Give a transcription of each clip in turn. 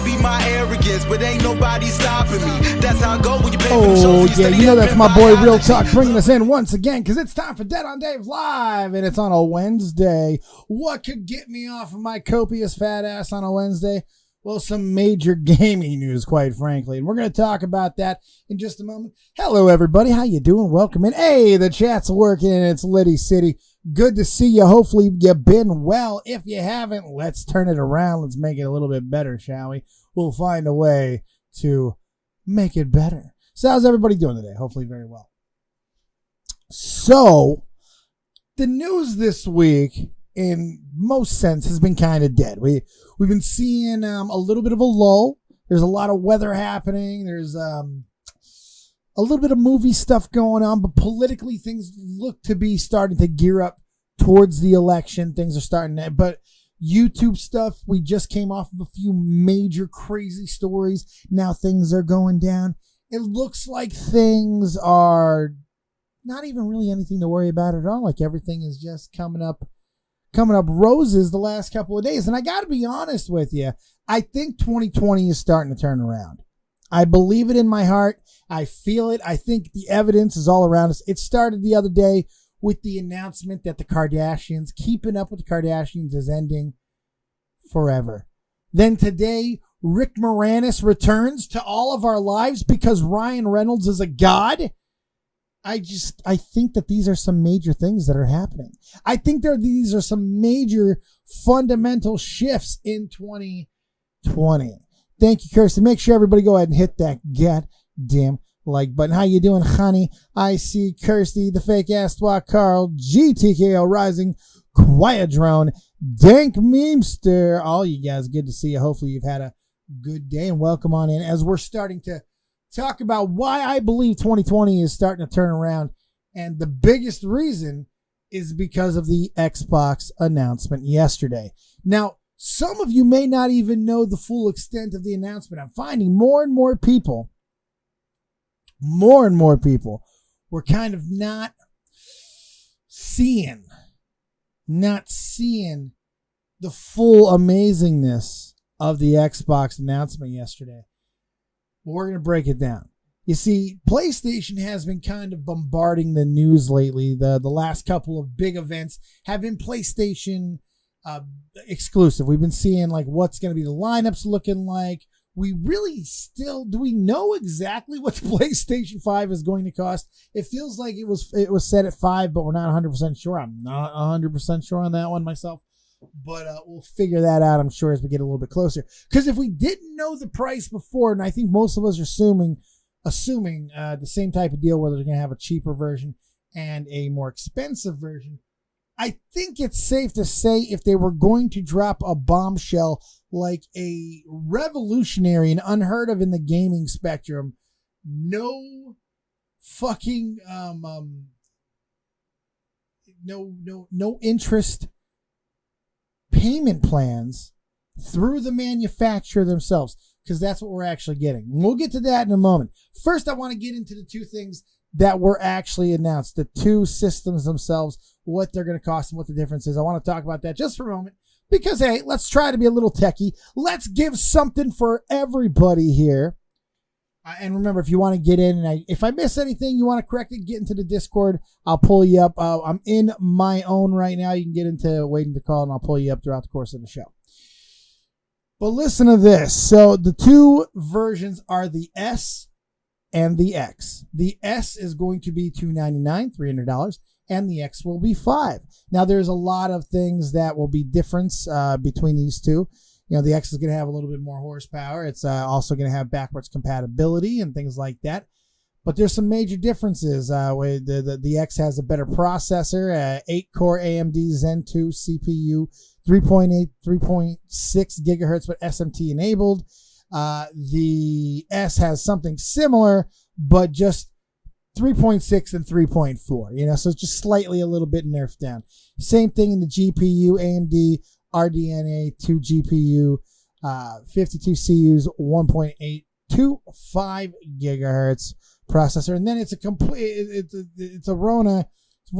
might be my arrogance, but ain't nobody stopping me. That's how I go when you pay for Oh, yeah, you know that's my boy Real Talk bringing us in once again, because it's time for Dead on Dave Live, and it's on a Wednesday. What could get me off of my copious fat ass on a Wednesday? Well, some major gaming news, quite frankly, and we're going to talk about that in just a moment. Hello, everybody. How you doing? Welcome in. Hey, the chat's working. It's Liddy City. Good to see you. Hopefully you've been well. If you haven't, let's turn it around. Let's make it a little bit better, shall we? We'll find a way to make it better. So how's everybody doing today? Hopefully very well. So, the news this week, in most sense, has been kind of dead. We've been seeing a little bit of a lull. There's a lot of weather happening. There's a little bit of movie stuff going on, but politically things look to be starting to gear up towards the election. Things are starting to, but YouTube stuff, we just came off of a few major crazy stories. Now things are going down. It looks like things are not even really anything to worry about at all. Like everything is just coming up roses the last couple of days. And I got to be honest with you, I think 2020 is starting to turn around. I believe it in my heart. I feel it. I think the evidence is all around us. It started the other day with the announcement that the Kardashians, Keeping Up with the Kardashians, is ending forever. Then today, Rick Moranis returns to all of our lives because Ryan Reynolds is a god. I think that these are some major things that are happening. I think these are some major fundamental shifts in 2020. Thank you, Kirsty. Make sure everybody go ahead and hit that goddamn like button. How you doing, honey? I see Kirsty, the fake ass twat, Carl, GTKO Rising, Quiet Drone, Dank Memester. All you guys, good to see you. Hopefully you've had a good day, and welcome on in as we're starting to talk about why I believe 2020 is starting to turn around. And the biggest reason is because of the Xbox announcement yesterday. Now, some of you may not even know the full extent of the announcement. I'm finding more and more people were kind of not seeing the full amazingness of the Xbox announcement yesterday. But we're going to break it down. You see, PlayStation has been kind of bombarding the news lately. The last couple of big events have been PlayStation exclusive. We've been seeing like what's going to be the lineups looking like. We really do we know exactly what the PlayStation 5 is going to cost? It feels like it was set at 5, but we're not 100% sure. I'm not 100% sure on that one myself. But we'll figure that out, I'm sure, as we get a little bit closer. Because if we didn't know the price before, and I think most of us are assuming the same type of deal where they're going to have a cheaper version and a more expensive version, I think it's safe to say if they were going to drop a bombshell like a revolutionary and unheard of in the gaming spectrum, no fucking no interest payment plans through the manufacturer themselves, because that's what we're actually getting. We'll get to that in a moment. First, I want to get into the two things that were actually announced, the two systems themselves, what they're going to cost and what the difference is. I want to talk about that just for a moment because, hey, let's try to be a little techie. Let's give something for everybody here. And remember, if you want to get in, and if I miss anything, you want to correct it, get into the Discord. I'll pull you up. I'm in my own right now. You can get into waiting to call, and I'll pull you up throughout the course of the show. But listen to this. So the two versions are the S and the X. The S is going to be $299, $300, and the X will be $500. Now, there's a lot of things that will be difference between these two. You know, the X is going to have a little bit more horsepower. It's also going to have backwards compatibility and things like that. But there's some major differences. The X has a better processor, 8-core AMD Zen 2 CPU, 3.8, 3.6 gigahertz, but SMT enabled. The S has something similar, but just 3.6 and 3.4. So it's just slightly a little bit nerfed down. Same thing in the GPU, AMD RDNA 2 GPU, 52 CUs, 1.825 gigahertz processor, and then it's a Rona.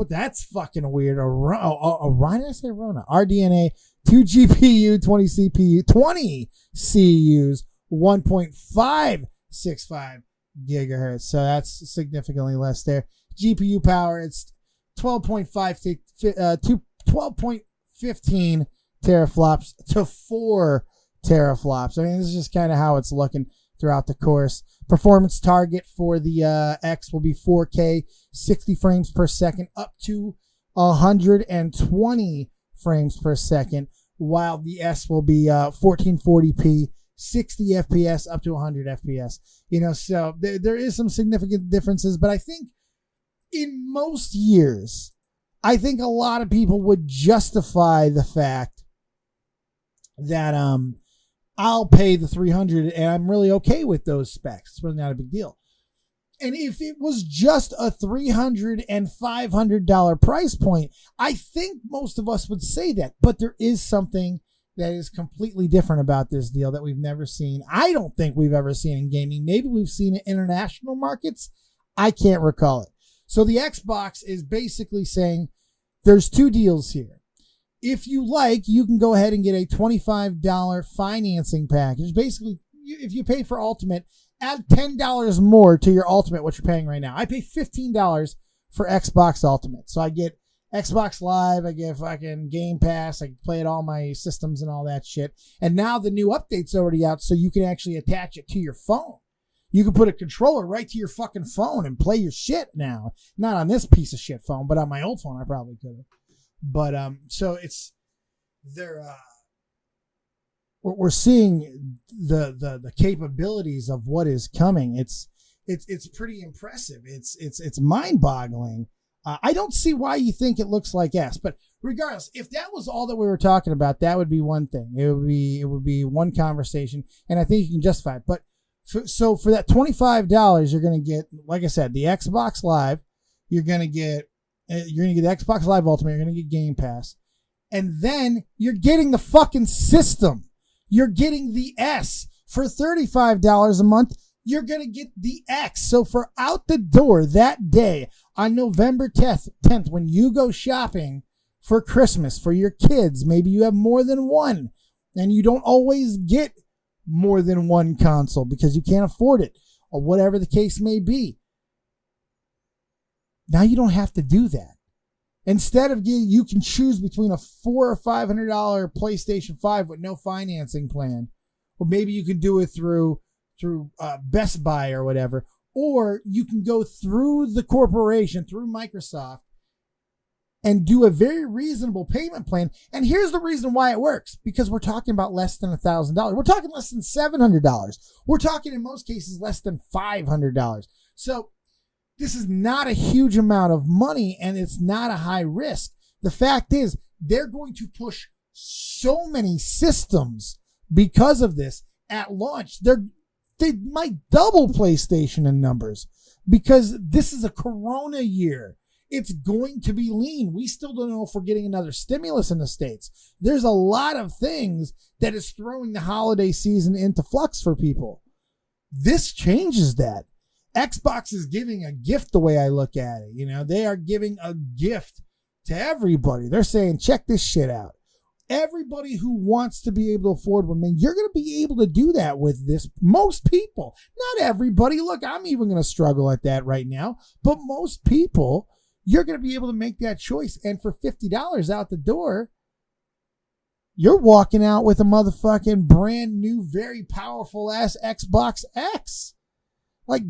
That's fucking weird. Why did I say Rona? RDNA 2 GPU, 20 CPU, 20 CUs, 1.565 gigahertz. So that's significantly less there. GPU power, it's 12.15 teraflops to 4 teraflops. I mean, this is just kind of how it's looking throughout the course. Performance target for the X will be 4K, 60 frames per second, up to 120 frames per second, while the S will be 1440p, 60 FPS, up to 100 FPS. So there is some significant differences, but I think in most years, I think a lot of people would justify the fact that I'll pay the $300 and I'm really okay with those specs. It's really not a big deal. And if it was just a $300 and $500 price point, I think most of us would say that. But there is something that is completely different about this deal that we've never seen. I don't think we've ever seen in gaming. Maybe we've seen it in international markets. I can't recall it. So the Xbox is basically saying there's two deals here. If you like, you can go ahead and get a $25 financing package. Basically, if you pay for Ultimate, add $10 more to your Ultimate, what you're paying right now. I pay $15 for Xbox Ultimate. So I get Xbox Live, I get fucking Game Pass, I can play at all my systems and all that shit. And now the new update's already out, so you can actually attach it to your phone. You can put a controller right to your fucking phone and play your shit now. Not on this piece of shit phone, but on my old phone I probably could have. But so it's we're seeing the capabilities of what is coming. It's pretty impressive. It's mind-boggling. I don't see why you think it looks like S, but regardless, if that was all that we were talking about, that would be one thing. It would be one conversation, and I think you can justify it. But so for that $25, you're going to get, like I said, the Xbox Live. You're going to get Xbox Live Ultimate. You're going to get Game Pass, and then you're getting the fucking system. You're getting the S for $35 a month. You're going to get the X. So for out the door that day on November 10th, when you go shopping for Christmas for your kids, maybe you have more than one and you don't always get more than one console because you can't afford it or whatever the case may be. Now you don't have to do that. Instead of you can choose between a $400 or $500 PlayStation 5 with no financing plan, or maybe you can do it through Best Buy or whatever, or you can go through the corporation, through Microsoft, and do a very reasonable payment plan. And here's the reason why it works, because we're talking about less than $1,000. We're talking less than $700. We're talking in most cases less than $500. So this is not a huge amount of money, and it's not a high risk. The fact is, they're going to push so many systems because of this at launch. They might double PlayStation in numbers because this is a Corona year. It's going to be lean. We still don't know if we're getting another stimulus in the States. There's a lot of things that is throwing the holiday season into flux for people. This changes that. Xbox is giving a gift the way I look at it. They are giving a gift to everybody. They're saying, check this shit out. Everybody who wants to be able to afford one, man, you're going to be able to do that with this. Most people, not everybody. Look, I'm even going to struggle at that right now. But most people, you're going to be able to make that choice. And for $50 out the door, you're walking out with a motherfucking brand new, very powerful ass Xbox X. Like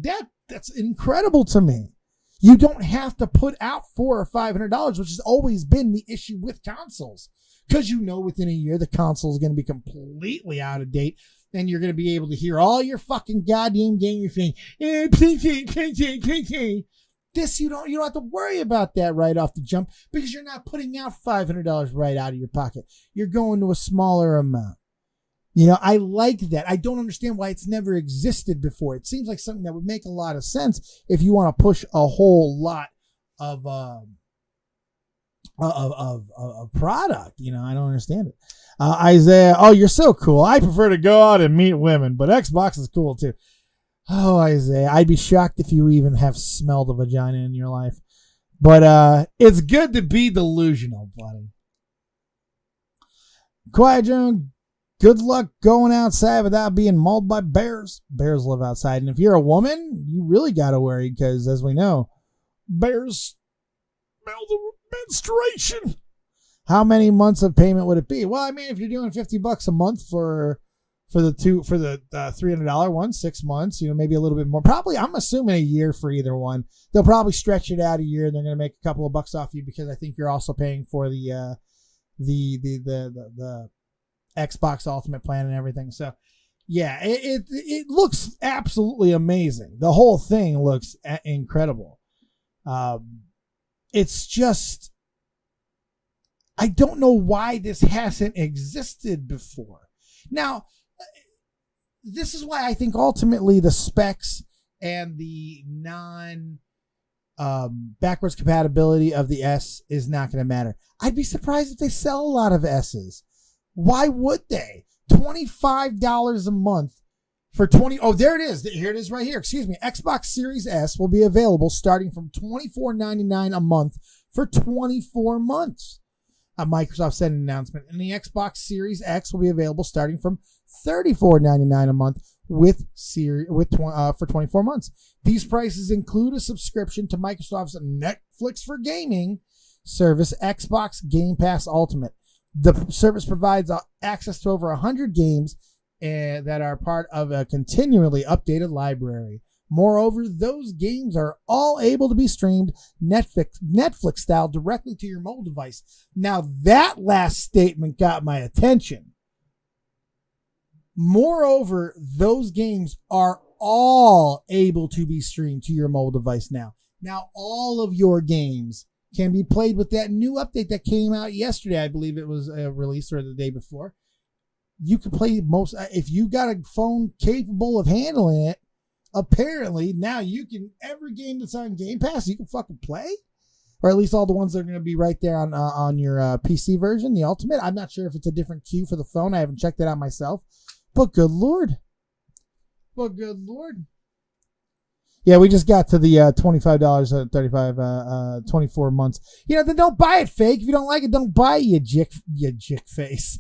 that's incredible to me. You don't have to put out $400 or $500, which has always been the issue with consoles. Because within a year, the console is going to be completely out of date. And you're going to be able to hear all your fucking goddamn gamers saying, this, you don't have to worry about that right off the jump because you're not putting out $500 right out of your pocket. You're going to a smaller amount. I like that. I don't understand why it's never existed before. It seems like something that would make a lot of sense if you want to push a whole lot of product. I don't understand it. Isaiah, oh, you're so cool. I prefer to go out and meet women, but Xbox is cool too. Oh, Isaiah, I'd be shocked if you even have smelled a vagina in your life. But it's good to be delusional, buddy. Quiet Joan Good luck going outside without being mauled by bears. Bears live outside. And if you're a woman, you really got to worry because, as we know, bears smell the menstruation. How many months of payment would it be? Well, I mean, if you're doing $50 a month for the $300 one, 6 months, maybe a little bit more. Probably, I'm assuming a year for either one. They'll probably stretch it out a year, and they're going to make a couple of bucks off you because I think you're also paying for the Xbox Ultimate plan and everything. So, yeah, it looks absolutely amazing. The whole thing looks incredible. It's just, I don't know why this hasn't existed before. Now, this is why I think ultimately the specs and the backwards compatibility of the S is not going to matter. I'd be surprised if they sell a lot of S's. Why would they? $25 a month for 20. Oh, there it is. Here it is right here. Excuse me. Xbox Series S will be available starting from $24.99 a month for 24 months. Microsoft said an announcement, and the Xbox Series X will be available starting from $34.99 a month for 24 months. These prices include a subscription to Microsoft's Netflix for gaming service, Xbox Game Pass Ultimate. The service provides access to over 100 games that are part of a continually updated library. Moreover, those games are all able to be streamed Netflix style directly to your mobile device. Now, that last statement got my attention. Moreover, those games are all able to be streamed to your mobile device now. Now, all of your games can be played with that new update that came out yesterday. I believe it was released or the day before. You can play most, if you got a phone capable of handling it, apparently now you can, every game that's on Game Pass, you can fucking play, or at least all the ones that are going to be right there on your PC version, the Ultimate. I'm not sure if it's a different queue for the phone. I haven't checked it out myself, but good Lord. Yeah, we just got to the $25 at 24 months. Then don't buy it, fake. If you don't like it, don't buy it, you jick face.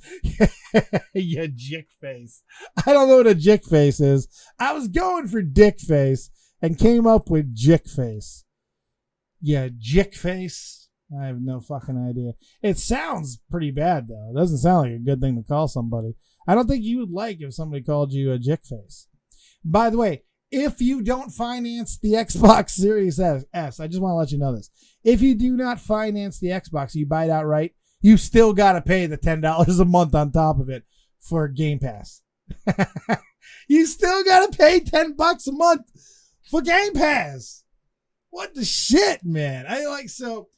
You jick face. I don't know what a jick face is. I was going for dick face and came up with jick face. Yeah, jick face. I have no fucking idea. It sounds pretty bad, though. It doesn't sound like a good thing to call somebody. I don't think you would like if somebody called you a jick face. By the way, if you don't finance the Xbox Series S, I just want to let you know this. If you do not finance the Xbox, you buy it outright, you still got to pay the $10 a month on top of it for Game Pass. You still got to pay $10 a month for Game Pass. What the shit, man? So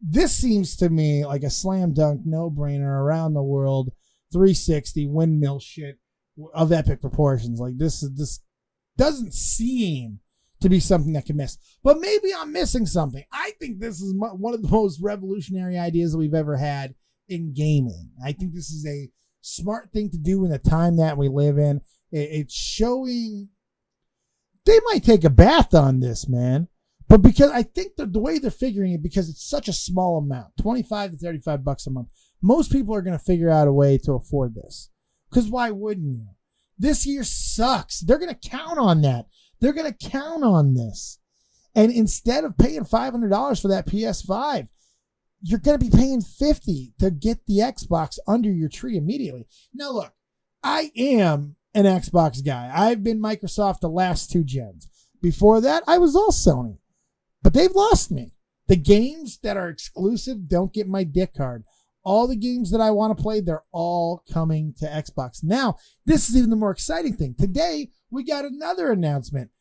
this seems to me like a slam dunk, no-brainer, around the world, 360 windmill shit of epic proportions. Like this doesn't seem to be something that can miss. But maybe I'm missing something. I think this is one of the most revolutionary ideas that we've ever had in gaming. I think this is a smart thing to do in the time that we live in. It's showing they might take a bath on this, man. But because I think the way they're figuring it, because it's such a small amount, $25 to $35 a month, most people are going to figure out a way to afford this. Because why wouldn't you? This year sucks. They're going to count on that. They're going to count on this. And instead of paying $500 for that PS5, you're going to be paying $50 to get the Xbox under your tree immediately. Now, look, I am an Xbox guy. I've been Microsoft the last 2 gens. Before that, I was all Sony. But they've lost me. The games that are exclusive don't get my dick hard. All the games that I want to play, they're all coming to Xbox. Now, this is even the more exciting thing. Today, we got another announcement.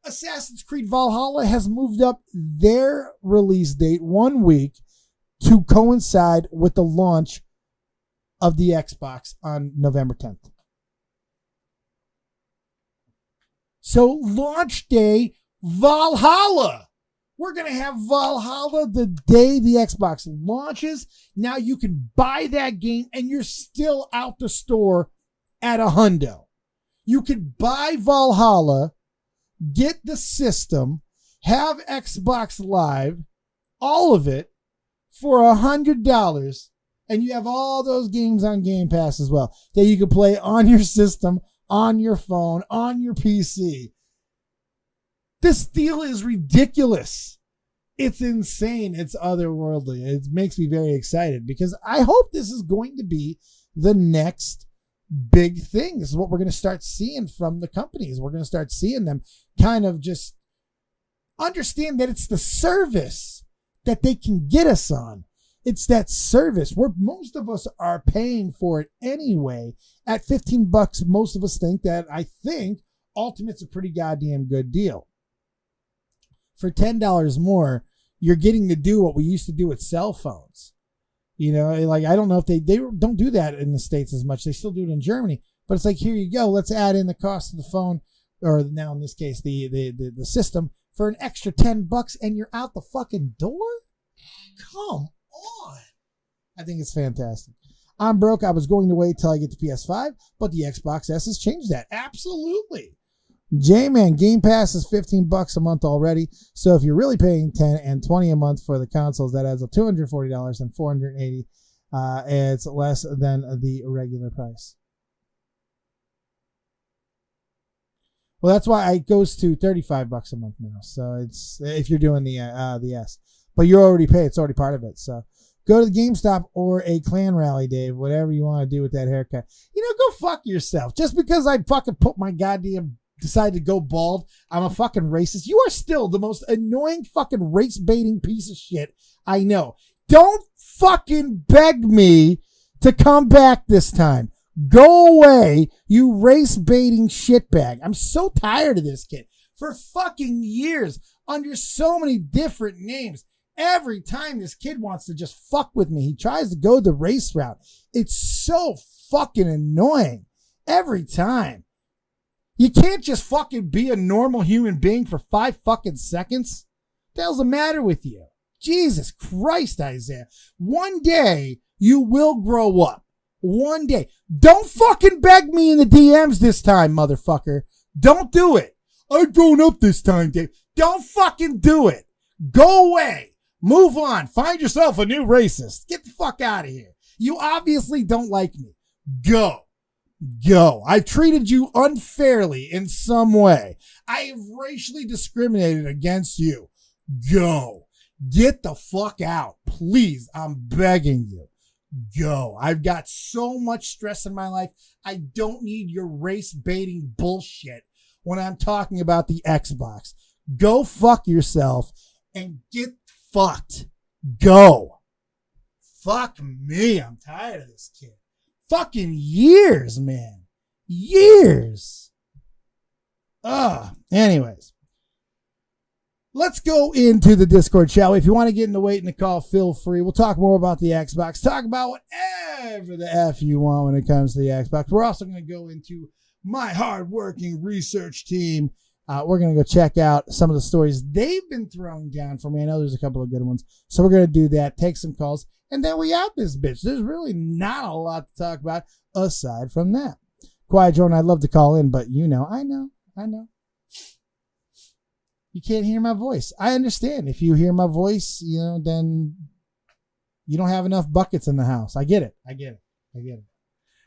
Assassin's Creed Valhalla has moved up their release date 1 week to coincide with the launch of the Xbox on November 10th. So, launch day, Valhalla. We're going to have Valhalla the day the Xbox launches. Now you can buy that game and you're still out the store at $100. You can buy Valhalla, get the system, have Xbox Live, all of it for $100, And you have all those games on Game Pass as well that you can play on your system, on your phone, on your PC. This deal is ridiculous. It's insane. It's otherworldly. It makes me very excited because I hope this is going to be the next big thing. This is what we're going to start seeing from the companies. We're going to start seeing them kind of just understand that it's the service that they can get us on. It's that service where most of us are paying for it anyway. At $15, most of us think Ultimate's a pretty goddamn good deal. For $10 more, you're getting to do what we used to do with cell phones. You know, like, I don't know if they don't do that in the States as much. They still do it in Germany, but it's like, here you go. Let's add in the cost of the phone, or now in this case, the system for an extra $10 and you're out the fucking door. Come on. I think it's fantastic. I'm broke. I was going to wait till I get to PS5, but the Xbox S has changed that. Absolutely. J-Man, Game Pass is $15 a month already. So if you're really paying $10 and $20 a month for the consoles, that adds up $240 and $480. It's less than the regular price. Well, that's why it goes to $35 a month now. So it's if you're doing the S, but you're already paid. It's already part of it. So go to the GameStop or a clan rally, Dave. Whatever you want to do with that haircut. You know, go fuck yourself. Just because I fucking put my goddamn decide to go bald, I'm a fucking racist. You are still the most annoying fucking race baiting piece of shit I know. Don't fucking beg me to come back this time. Go away, you race baiting shitbag. I'm so tired of this kid. For fucking years, under so many different names. Every time this kid wants to just fuck with me, he tries to go the race route. It's so fucking annoying. Every time. You can't just fucking be a normal human being for 5 fucking seconds. What the hell's the matter with you? Jesus Christ, Isaiah. One day, you will grow up. One day. Don't fucking beg me in the DMs this time, motherfucker. Don't do it. I've grown up this time, Dave. Don't fucking do it. Go away. Move on. Find yourself a new racist. Get the fuck out of here. You obviously don't like me. Go. Go. I've treated you unfairly in some way. I have racially discriminated against you. Go. Get the fuck out. Please, I'm begging you. Go. I've got so much stress in my life. I don't need your race baiting bullshit when I'm talking about the Xbox. Go fuck yourself and get fucked. Go. Fuck me. I'm tired of this kid. Fucking years, man. Years. Anyways. Let's go into the Discord, shall we? If you want to get in the wait and the call, feel free. We'll talk more about the Xbox. Talk about whatever the F you want when it comes to the Xbox. We're also going to go into my hard-working research team. We're going to go check out some of the stories they've been throwing down for me. I know there's a couple of good ones. So we're going to do that, take some calls, and then we out this bitch. There's really not a lot to talk about aside from that. Quiet Jordan, I'd love to call in, but you know, I know. You can't hear my voice. I understand. If you hear my voice, you know, then you don't have enough buckets in the house. I get it.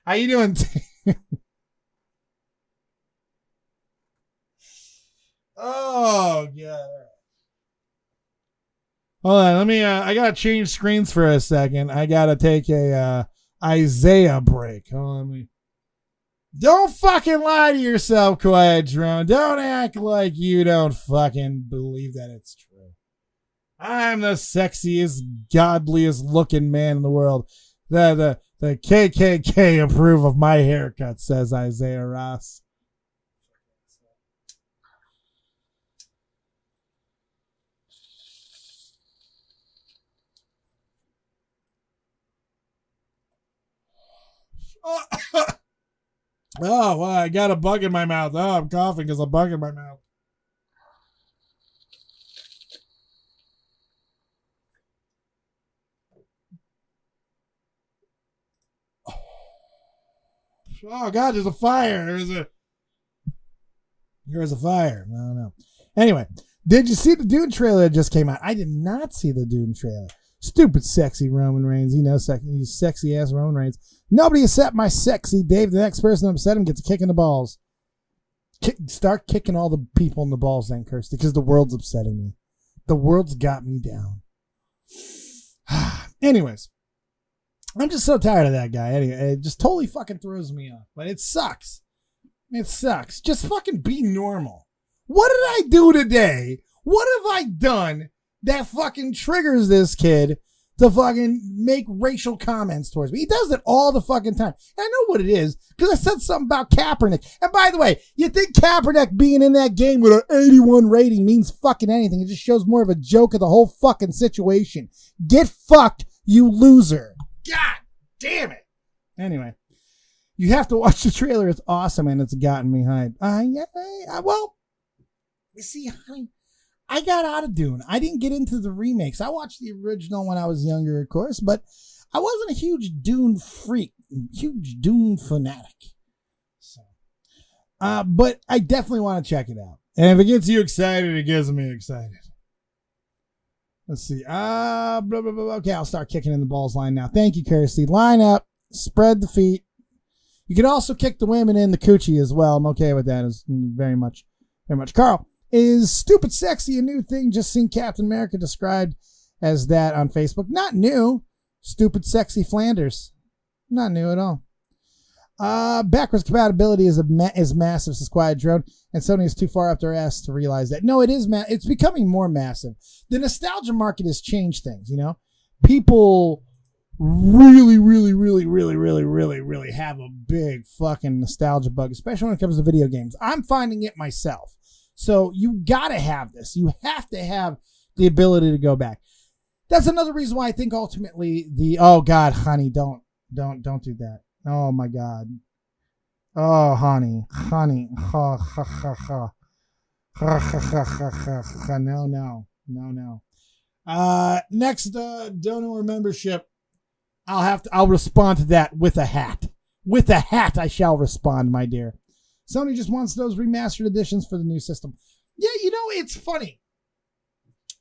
How you doing? Oh, God. Hold on. Let me, I got to change screens for a second. I got to take a Isaiah break. Hold on. Don't fucking lie to yourself, Quiet Drone. Don't act like you don't fucking believe that it's true. I'm the sexiest, godliest looking man in the world. The KKK approve of my haircut, says Isaiah Ross. Oh, well, I got a bug in my mouth. Oh, I'm coughing because a bug in my mouth. Oh, God, there's a fire. There's a fire. No. Anyway, did you see the Dune trailer that just came out? I did not see the Dune trailer. Stupid sexy Roman Reigns. You know, sexy ass Roman Reigns. Nobody except my sexy Dave. The next person to upset him gets a kick in the balls. Start kicking all the people in the balls then, Kirsty, because the world's upsetting me. The world's got me down. Anyways, I'm just so tired of that guy. Anyway, it just totally fucking throws me off. But it sucks. It sucks. Just fucking be normal. What did I do today? What have I done that fucking triggers this kid to fucking make racial comments towards me? He does it all the fucking time. And I know what it is because I said something about Kaepernick. And by the way, you think Kaepernick being in that game with an 81 rating means fucking anything? It just shows more of a joke of the whole fucking situation. Get fucked, you loser. God damn it. Anyway, you have to watch the trailer. It's awesome and it's gotten me hyped. Well, you see, honey, I got out of Dune. I didn't get into the remakes. I watched the original when I was younger, of course, but I wasn't a huge Dune freak, huge Dune fanatic. So, but I definitely want to check it out. And if it gets you excited, it gets me excited. Let's see. Blah, blah, blah, blah. Okay, I'll start kicking in the balls line now. Thank you, Kirsty. Line up, spread the feet. You can also kick the women in the coochie as well. I'm okay with that. As very much. Carl, is stupid sexy a new thing? Just seen Captain America described as that on Facebook. Not new. Stupid sexy Flanders. Not new at all. Backwards compatibility is massive, says Quiet Drone, and Sony is too far up their ass to realize that. No, it is. It's becoming more massive. The nostalgia market has changed things. You know, people really have a big fucking nostalgia bug, especially when it comes to video games. I'm finding it myself. So you gotta have this. You have to have the ability to go back. That's another reason why I think ultimately oh God, honey, don't do that. Oh my God. Oh, honey. Ha ha ha ha. Ha ha ha ha ha. No. Next donor membership. I'll respond to that with a hat. With a hat I shall respond, my dear. Sony just wants those remastered editions for the new system. Yeah, you know, it's funny.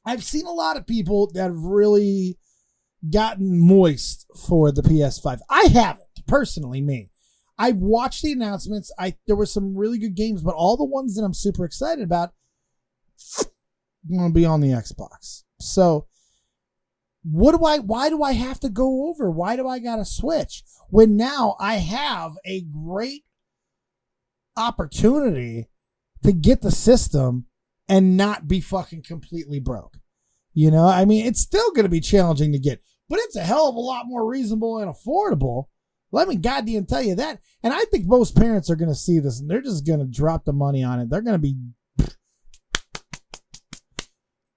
I've seen a lot of people that have really gotten moist for the PS5. I haven't, personally, me. I've watched the announcements. There were some really good games, but all the ones that I'm super excited about are going to be on the Xbox. So, why do I have to go over? Why do I got to switch? When now I have a great opportunity to get the system and not be fucking completely broke. You know, I mean, it's still going to be challenging to get, but it's a hell of a lot more reasonable and affordable. Let me goddamn tell you that. And I think most parents are going to see this and they're just going to drop the money on it. They're going to be,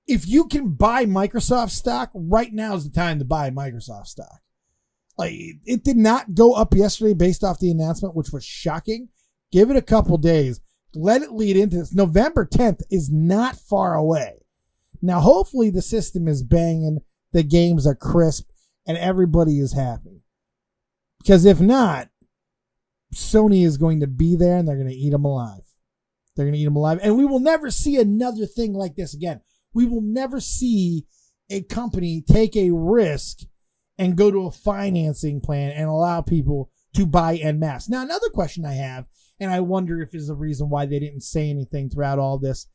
if you can buy Microsoft stock, right now is the time to buy Microsoft stock. Like, it did not go up yesterday based off the announcement, which was shocking. Give it a couple days. Let it lead into this. November 10th is not far away. Now, hopefully the system is banging, the games are crisp, and everybody is happy. Because if not, Sony is going to be there and they're going to eat them alive. They're going to eat them alive. And we will never see another thing like this again. We will never see a company take a risk and go to a financing plan and allow people to buy en masse. Now, another question I have, and I wonder if is the reason why they didn't say anything throughout all this,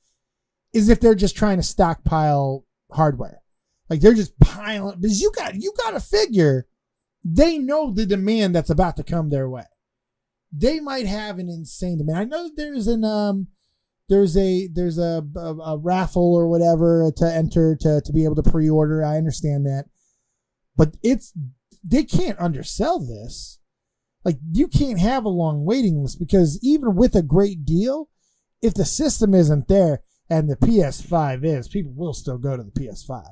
is if they're just trying to stockpile hardware. Like they're just piling, because you got to figure they know the demand that's about to come their way. They might have an insane demand. I know that there's a raffle or whatever to enter to be able to pre-order. I understand that, but they can't undersell this. Like, you can't have a long waiting list, because even with a great deal, if the system isn't there and the PS5 is, people will still go to the PS5,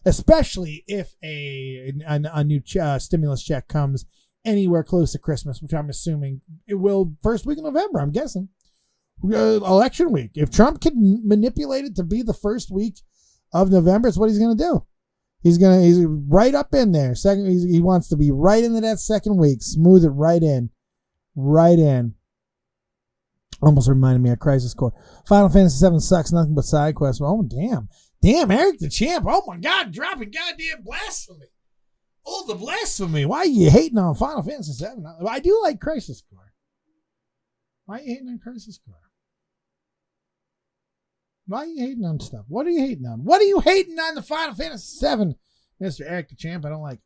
especially if a new stimulus check comes anywhere close to Christmas, which I'm assuming it will first week of November, I'm guessing. Election week. If Trump can manipulate it to be the first week of November, it's what he's going to do. He's right up in there. He wants to be right into that second week. Smooth it right in. Almost reminded me of Crisis Core. Final Fantasy VII sucks. Nothing but side quests. Oh, damn. Damn, Eric the Champ. Oh my God, dropping goddamn blasphemy. Oh, the blasphemy. Why are you hating on Final Fantasy VII? I do like Crisis Core. Why are you hating on Crisis Core? Why are you hating on stuff? What are you hating on? What are you hating on the Final Fantasy VII? Mr. Eric the Champ, I don't like it.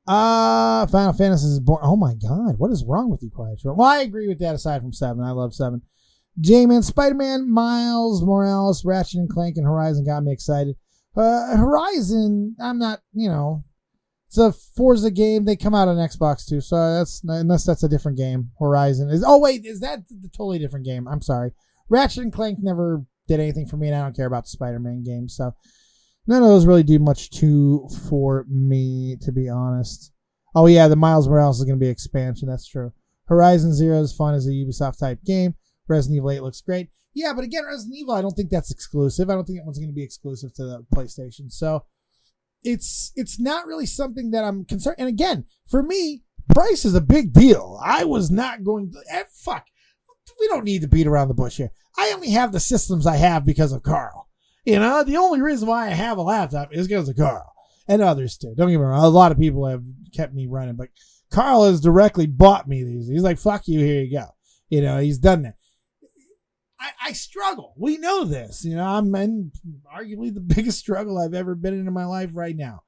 Final Fantasy is born. Oh my God, what is wrong with you, Quiet Short? Well, I agree with that aside from 7. I love 7. J-Man, Spider-Man, Miles Morales, Ratchet and Clank, and Horizon got me excited. Horizon, I'm not, it's a Forza game. They come out on Xbox too, so unless that's a different game. Horizon is. Oh wait, is that a totally different game? I'm sorry. Ratchet and Clank never did anything for me, and I don't care about the Spider-Man games, so none of those really do much for me, to be honest. Oh yeah, the Miles Morales is going to be expansion. That's true. Horizon Zero is fun as a Ubisoft type game. Resident Evil 8 looks great. Yeah, but again, Resident Evil, I don't think that's exclusive. I don't think that one's going to be exclusive to the PlayStation. So it's not really something that I'm concerned. And again, for me, price is a big deal. I was not going to... fuck. We don't need to beat around the bush here. I only have the systems I have because of Carl. The only reason why I have a laptop is because of Carl. And others too. Don't get me wrong. A lot of people have kept me running. But Carl has directly bought me these. He's like, fuck you, here you go. He's done that. I struggle. We know this. I'm in arguably the biggest struggle I've ever been in my life right now.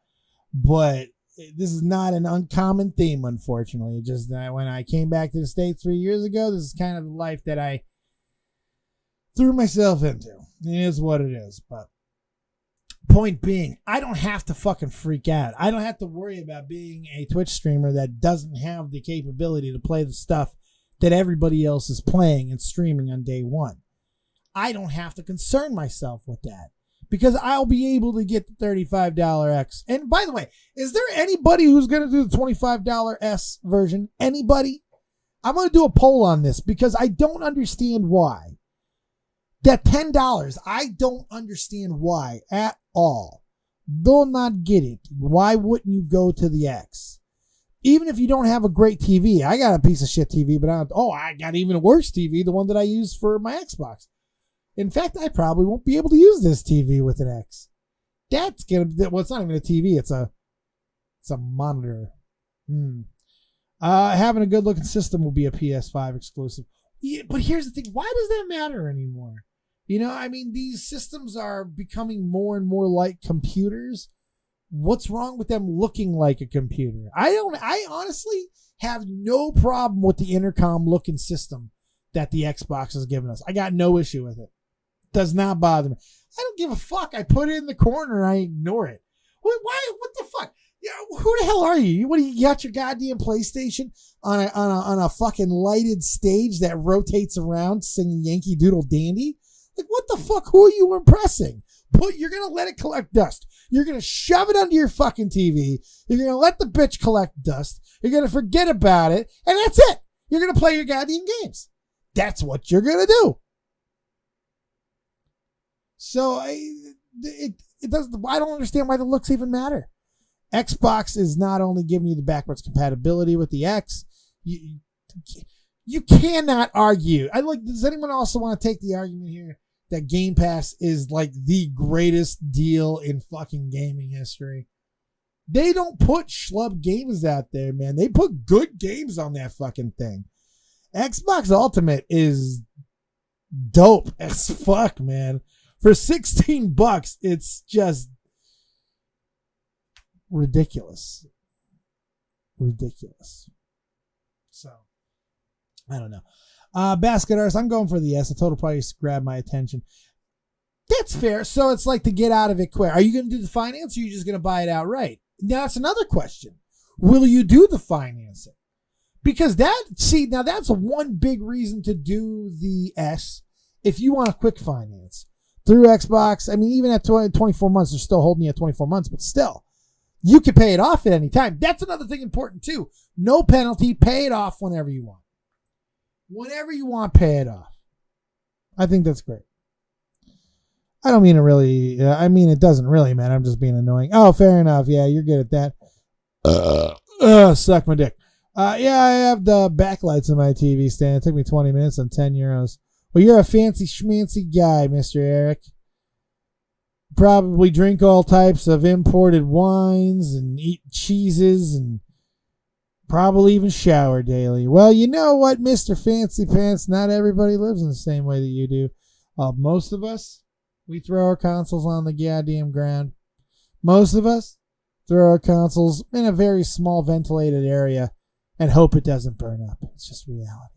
But this is not an uncommon theme, unfortunately. Just when I came back to the States 3 years ago, this is kind of the life that I threw myself into. It is what it is. But point being, I don't have to fucking freak out. I don't have to worry about being a Twitch streamer that doesn't have the capability to play the stuff that everybody else is playing and streaming on day one. I don't have to concern myself with that because I'll be able to get the $35 X. And by the way, is there anybody who's going to do the $25 S version? Anybody? I'm going to do a poll on this because I don't understand why. That $10, I don't understand why at all. Do not get it. Why wouldn't you go to the X? Even if you don't have a great TV. I got a piece of shit TV, but I got even a worse TV, the one that I use for my Xbox. In fact, I probably won't be able to use this TV with an X. It's not even a TV. It's a monitor. Having a good looking system will be a PS5 exclusive. Yeah, but here's the thing. Why does that matter anymore? These systems are becoming more and more like computers. What's wrong with them looking like a computer? I honestly have no problem with the intercom looking system that the Xbox has given us. I got no issue with it. Does not bother me. I don't give a fuck. I put it in the corner. I ignore it. Why? What the fuck? Who the hell are you? What do you got your goddamn PlayStation on a fucking lighted stage that rotates around singing Yankee Doodle Dandy? Like, what the fuck? Who are you impressing? You're going to let it collect dust. You're going to shove it under your fucking TV. You're going to let the bitch collect dust. You're going to forget about it. And that's it. You're going to play your goddamn games. That's what you're going to do. So it doesn't. I don't understand why the looks even matter. Xbox is not only giving you the backwards compatibility with the X. You cannot argue. Does anyone also want to take the argument here that Game Pass is like the greatest deal in fucking gaming history? They don't put schlub games out there, man. They put good games on that fucking thing. Xbox Ultimate is dope as fuck, man. For $16, it's just ridiculous. So, I don't know. Basket Arts, I'm going for the S. The total price grabbed my attention. That's fair. So it's like to get out of it quick. Are you going to do the finance or are you just going to buy it outright? Now, that's another question. Will you do the financing? Because now that's one big reason to do the S if you want a quick finance. Through Xbox, even at 24 months, they're still holding you at 24 months, but still, you can pay it off at any time. That's another thing important too. No penalty, pay it off whenever you want. Whenever you want, pay it off. I think that's great. I don't mean it really, it doesn't really matter. I'm just being annoying. Oh, fair enough. Yeah, you're good at that. Suck my dick. Yeah, I have the backlights on my TV stand. It took me 20 minutes and €10. Well, you're a fancy schmancy guy, Mr. Eric. probably drink all types of imported wines and eat cheeses and probably even shower daily. Well, you know what, Mr. Fancy Pants? Not everybody lives in the same way that you do. Most of us, we throw our consoles on the goddamn ground. Most of us throw our consoles in a very small ventilated area and hope it doesn't burn up. It's just reality.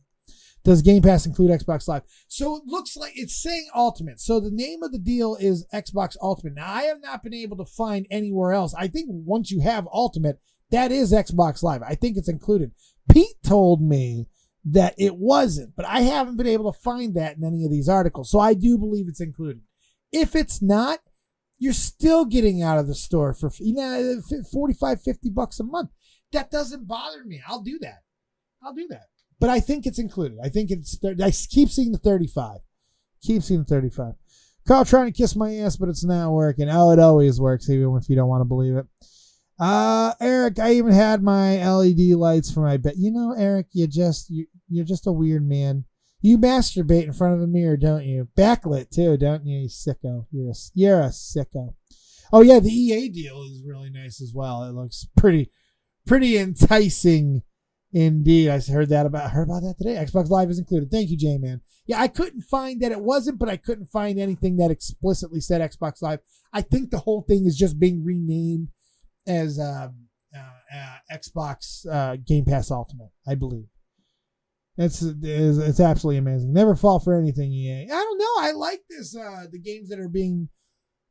Does Game Pass include Xbox Live? So it looks like it's saying Ultimate. So the name of the deal is Xbox Ultimate. Now, I have not been able to find anywhere else. I think once you have Ultimate, that is Xbox Live. I think it's included. Pete told me that it wasn't, but I haven't been able to find that in any of these articles. So I do believe it's included. If it's not, you're still getting out of the store for $45, $50 a month. That doesn't bother me. I'll do that. But I think it's included. I think it's, I keep seeing the 35. Carl trying to kiss my ass, but it's not working. Oh, it always works, even if you don't want to believe it. Eric, I even had my LED lights for my bed. You know, Eric, you're just a weird man. You masturbate in front of a mirror, don't you? Backlit too, don't you? You sicko. You're a sicko. Oh yeah, the EA deal is really nice as well. It looks pretty enticing indeed. I heard about that today. Xbox Live is included. Thank you, J-Man. Yeah, I couldn't find that it wasn't, but I couldn't find anything that explicitly said Xbox Live. I think the whole thing is just being renamed as Xbox Game Pass Ultimate, I believe. It's absolutely amazing. Never fall for anything, EA. I don't know. I like this. The games that are being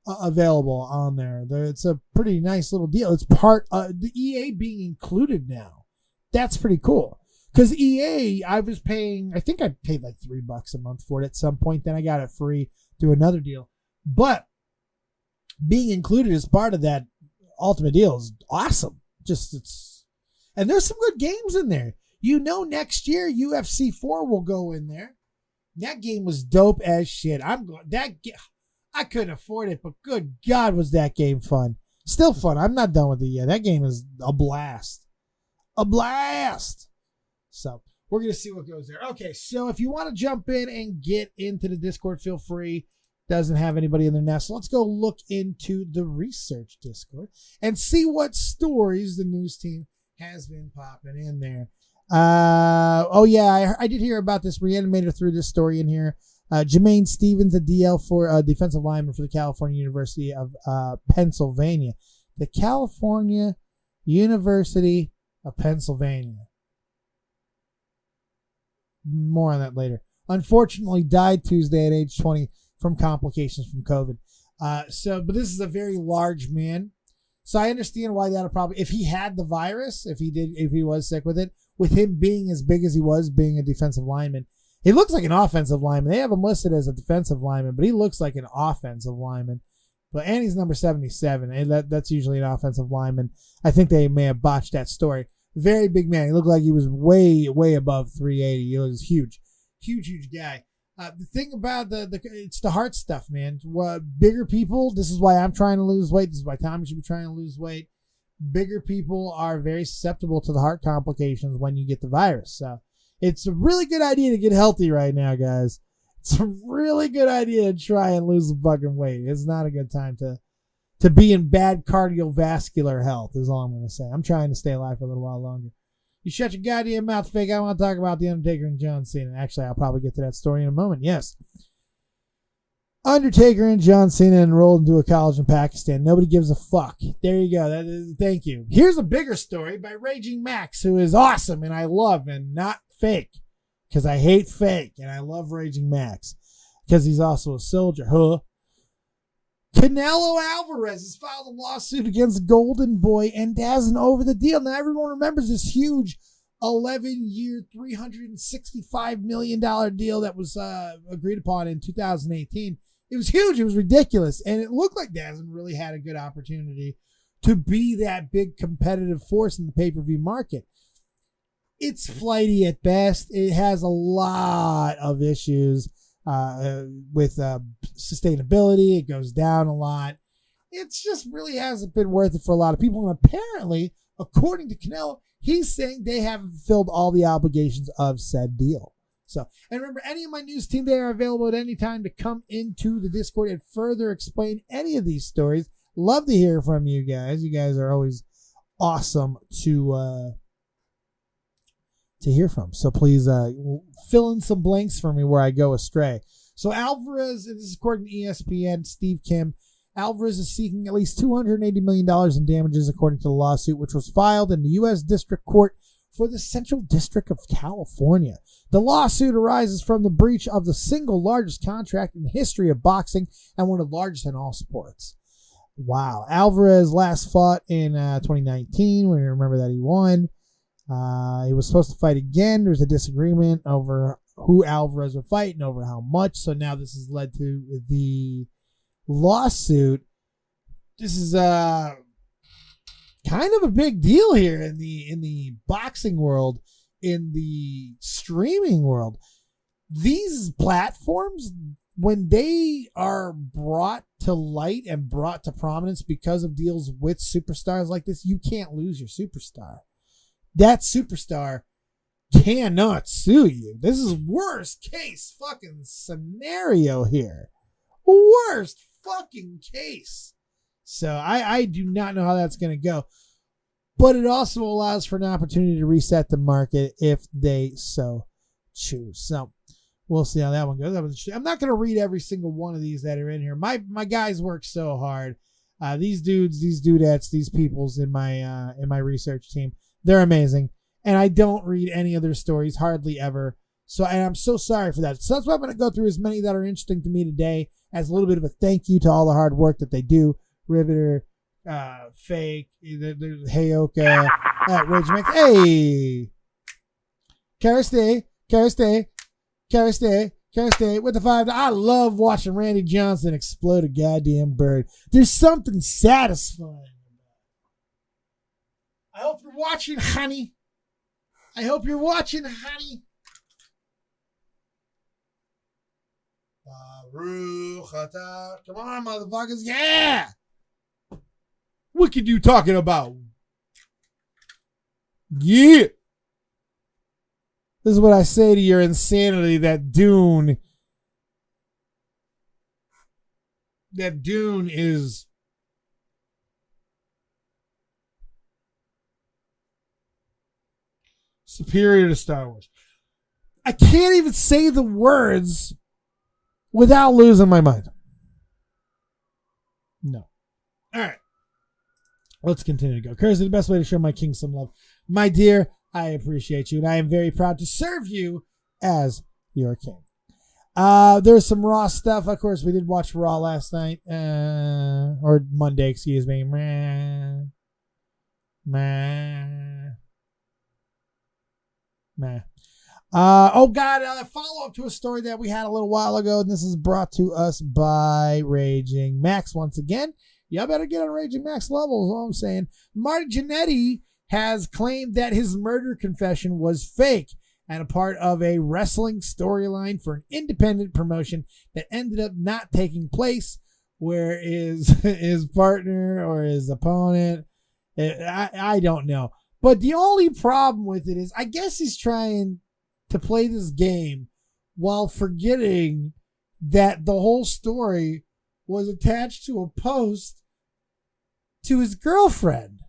available on there. It's a pretty nice little deal. It's part the EA being included now. That's pretty cool. Because EA, I think I paid like $3 a month for it at some point. Then I got it free through another deal. But being included as part of that Ultimate deal is awesome. And there's some good games in there. You know, next year UFC 4 will go in there. That game was dope as shit. I couldn't afford it, but good God, was that game fun. Still fun. I'm not done with it yet. That game is a blast. So we're going to see what goes there. Okay, so if you want to jump in and get into the Discord, feel free. Doesn't have anybody in there now. So let's go look into the research Discord and see what stories the news team has been popping in there. I did hear about this. Reanimator threw this story in here. Jermaine Stevens, a DL for defensive lineman for the California University of Pennsylvania. The California University of Pennsylvania. More on that later. Unfortunately, died Tuesday at age 20 from complications from COVID. But this is a very large man. So I understand why that'll probably, if he had the virus, if he was sick with it, with him being as big as he was, being a defensive lineman, he looks like an offensive lineman. They have him listed as a defensive lineman, but he looks like an offensive lineman. And he's number 77. And that's usually an offensive lineman. I think they may have botched that story. Very big man. He looked like he was way, way above 380. He was huge. Huge guy. The thing about it's the heart stuff, man. Bigger people, this is why I'm trying to lose weight. This is why Tommy should be trying to lose weight. Bigger people are very susceptible to the heart complications when you get the virus. So it's a really good idea to get healthy right now, guys. It's a really good idea to try and lose some fucking weight. It's not a good time to be in bad cardiovascular health is all I'm going to say. I'm trying to stay alive for a little while longer. You shut your goddamn mouth, fake. I want to talk about The Undertaker and John Cena. Actually, I'll probably get to that story in a moment. Yes. Undertaker and John Cena enrolled into a college in Pakistan. Nobody gives a fuck. There you go. Thank you. Here's a bigger story by Raging Max, who is awesome and I love and not fake. Because I hate fake and I love Raging Max. Because he's also a soldier. Huh? Canelo Alvarez has filed a lawsuit against Golden Boy and Dazn over the deal. Now, everyone remembers this huge 11-year, $365 million deal that was agreed upon in 2018. It was huge. It was ridiculous. And it looked like Dazn really had a good opportunity to be that big competitive force in the pay-per-view market. It's flighty at best. It has a lot of issues with sustainability. It goes down a lot. It just really hasn't been worth it for a lot of people. And apparently, according to Canelo, he's saying they haven't fulfilled all the obligations of said deal. So, and remember, any of my news team, they are available at any time to come into the Discord and further explain any of these stories. Love to hear from you guys. You guys are always awesome to hear from. So please fill in some blanks for me where I go astray. So Alvarez, this is according to ESPN, Steve Kim, Alvarez is seeking at least $280 million in damages according to the lawsuit, which was filed in the U.S. District Court for the Central District of California. The lawsuit arises from the breach of the single largest contract in the history of boxing and one of the largest in all sports. Wow. Alvarez last fought in 2019. We remember that he won. He was supposed to fight again. There was a disagreement over who Alvarez would fight and over how much. So now this has led to the lawsuit. This is kind of a big deal here in the boxing world, in the streaming world. These platforms, when they are brought to light and brought to prominence because of deals with superstars like this, you can't lose your superstar. That superstar cannot sue you. This is worst case fucking scenario here. Worst fucking case. So I do not know how that's going to go. But it also allows for an opportunity to reset the market if they so choose. So we'll see how that one goes. I'm not going to read every single one of these that are in here. My guys work so hard. These dudes, these dudettes, these peoples in my research team, they're amazing. And I don't read any of their stories, hardly ever. So, and I'm so sorry for that. So that's why I'm going to go through as many that are interesting to me today as a little bit of a thank you to all the hard work that they do. Riveter, Fake, there's Heyoka, Rage Max. Hey! Karastay with the 5. I love watching Randy Johnson explode a goddamn bird. There's something satisfying. I hope you're watching, honey. Come on, motherfuckers. Yeah! What could you talking about? Yeah! This is what I say to your insanity, that Dune is superior to Star Wars. I can't even say the words without losing my mind. No. All right. Let's continue to go. Curse is the best way to show my king some love. My dear, I appreciate you, and I am very proud to serve you as your king. There's some Raw stuff. Of course, we did watch Raw last night, or Monday, excuse me. Oh God, follow up to a story that we had a little while ago, and this is brought to us by Raging Max once again. Y'all better get on Raging Max level is all I'm saying. Marty Jannetty has claimed that his murder confession was fake and a part of a wrestling storyline for an independent promotion that ended up not taking place, where his partner or his opponent, I don't know. But the only problem with it is, I guess he's trying to play this game while forgetting that the whole story was attached to a post to his girlfriend.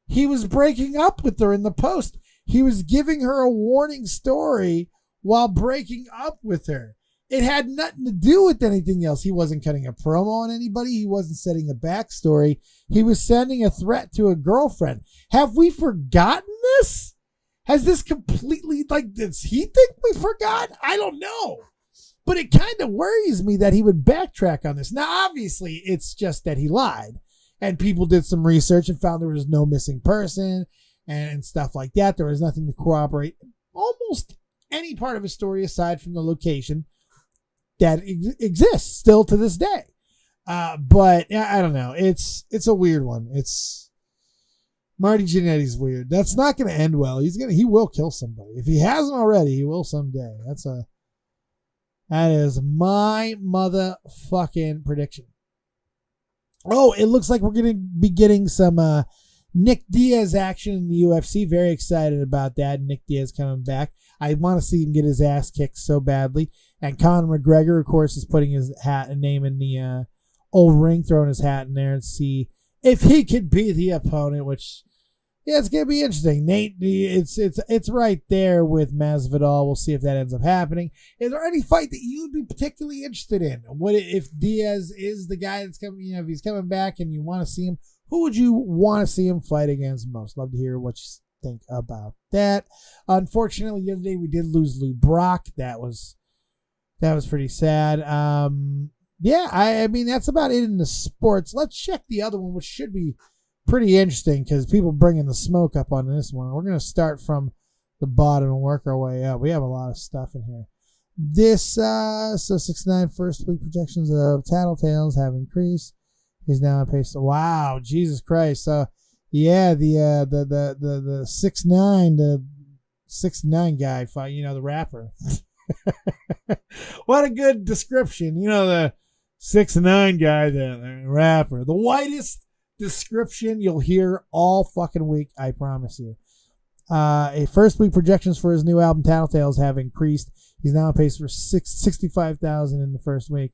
He was breaking up with her in the post. He was giving her a warning story while breaking up with her. It had nothing to do with anything else. He wasn't cutting a promo on anybody. He wasn't setting a backstory. He was sending a threat to a girlfriend. Have we forgotten this? Has this completely, does he think we forgot? I don't know. But it kind of worries me that he would backtrack on this. Now, obviously, it's just that he lied. And people did some research and found there was no missing person and stuff like that. There was nothing to corroborate almost any part of his story aside from the location that exists still to this day. But I don't know. It's a weird one. It's Marty Jannetty's weird. That's not going to end well. He will kill somebody. If he hasn't already, he will someday. That is my motherfucking prediction. Oh, it looks like we're going to be getting some Nick Diaz action in the UFC. Very excited about that. Nick Diaz coming back. I want to see him get his ass kicked so badly. And Conor McGregor, of course, is putting his hat and name in the old ring, throwing his hat in there and see if he could be the opponent, which, yeah, it's going to be interesting. Nate, it's right there with Masvidal. We'll see if that ends up happening. Is there any fight that you would be particularly interested in? What if Diaz is the guy that's coming, if he's coming back and you want to see him, who would you want to see him fight against most? Love to hear what you think about that. Unfortunately, the other day we did lose Lou Brock. That was pretty sad. Yeah, I mean, that's about it in the sports. Let's check the other one, which should be pretty interesting because people bringing the smoke up on this one. We're going to start from the bottom and work our way up. We have a lot of stuff in here. So 6'9" first week projections of Tattletales have increased. He's now on pace. Wow, Jesus Christ. Yeah, the 6'9" guy fight, the rapper. What a good description. The 6'9" guy, the rapper. The whitest description you'll hear all fucking week, I promise you. A first week projections for his new album Tattletales have increased. He's now on pace for 65,000 in the first week.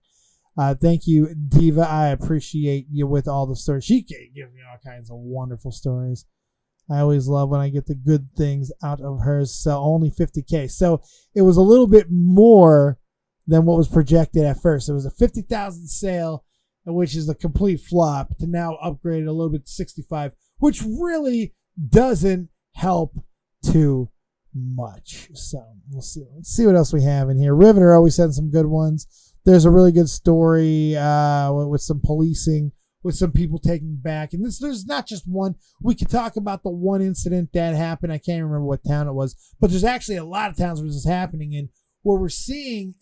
Thank you, Diva. I appreciate you with all the stories. She can give me all kinds of wonderful stories. I always love when I get the good things out of hers. So only 50K. So it was a little bit more than what was projected at first. It was a 50,000 sale, which is a complete flop, to now upgrade a little bit to 65, which really doesn't help too much. So we'll see. Let's see what else we have in here. Riveter always sends some good ones. There's a really good story with some policing, with some people taking back. And there's not just one. We could talk about the one incident that happened. I can't remember what town it was, but there's actually a lot of towns where this is happening in, where we're seeing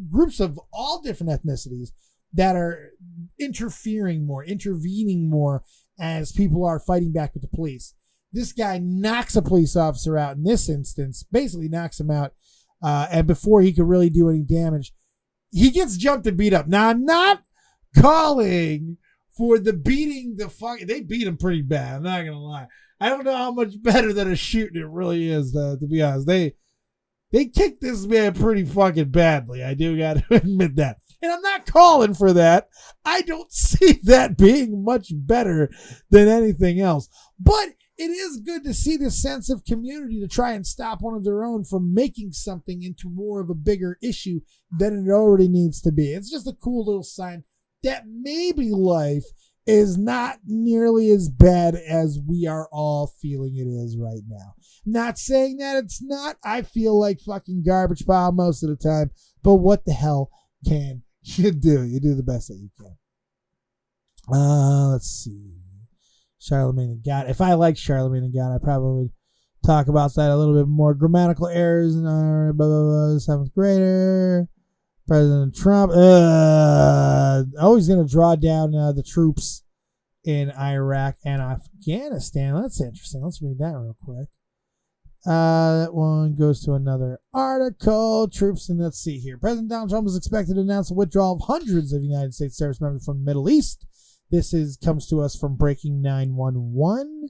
groups of all different ethnicities that are intervening more as people are fighting back with the police. This guy knocks a police officer out in this instance, basically knocks him out, and before he could really do any damage, he gets jumped and beat up. Now, I'm not calling for the beating. They beat him pretty bad. I'm not going to lie. I don't know how much better than a shooting it really is, to be honest. They kicked this man pretty fucking badly. I do got to admit that. And I'm not calling for that. I don't see that being much better than anything else. But it is good to see this sense of community to try and stop one of their own from making something into more of a bigger issue than it already needs to be. It's just a cool little sign that maybe life is not nearly as bad as we are all feeling it is right now. Not saying that it's not. I feel like fucking garbage pile most of the time, but what the hell can you do? You do the best that you can. Let's see. Charlemagne and God. If I liked Charlemagne and God, I probably would talk about that a little bit more. Grammatical errors in our seventh grader. President Trump. Always going to draw down the troops in Iraq and Afghanistan. That's interesting. Let's read that real quick. That one goes to another article. Troops, and let's see here. President Donald Trump is expected to announce a withdrawal of hundreds of United States service members from the Middle East. This comes to us from Breaking 911.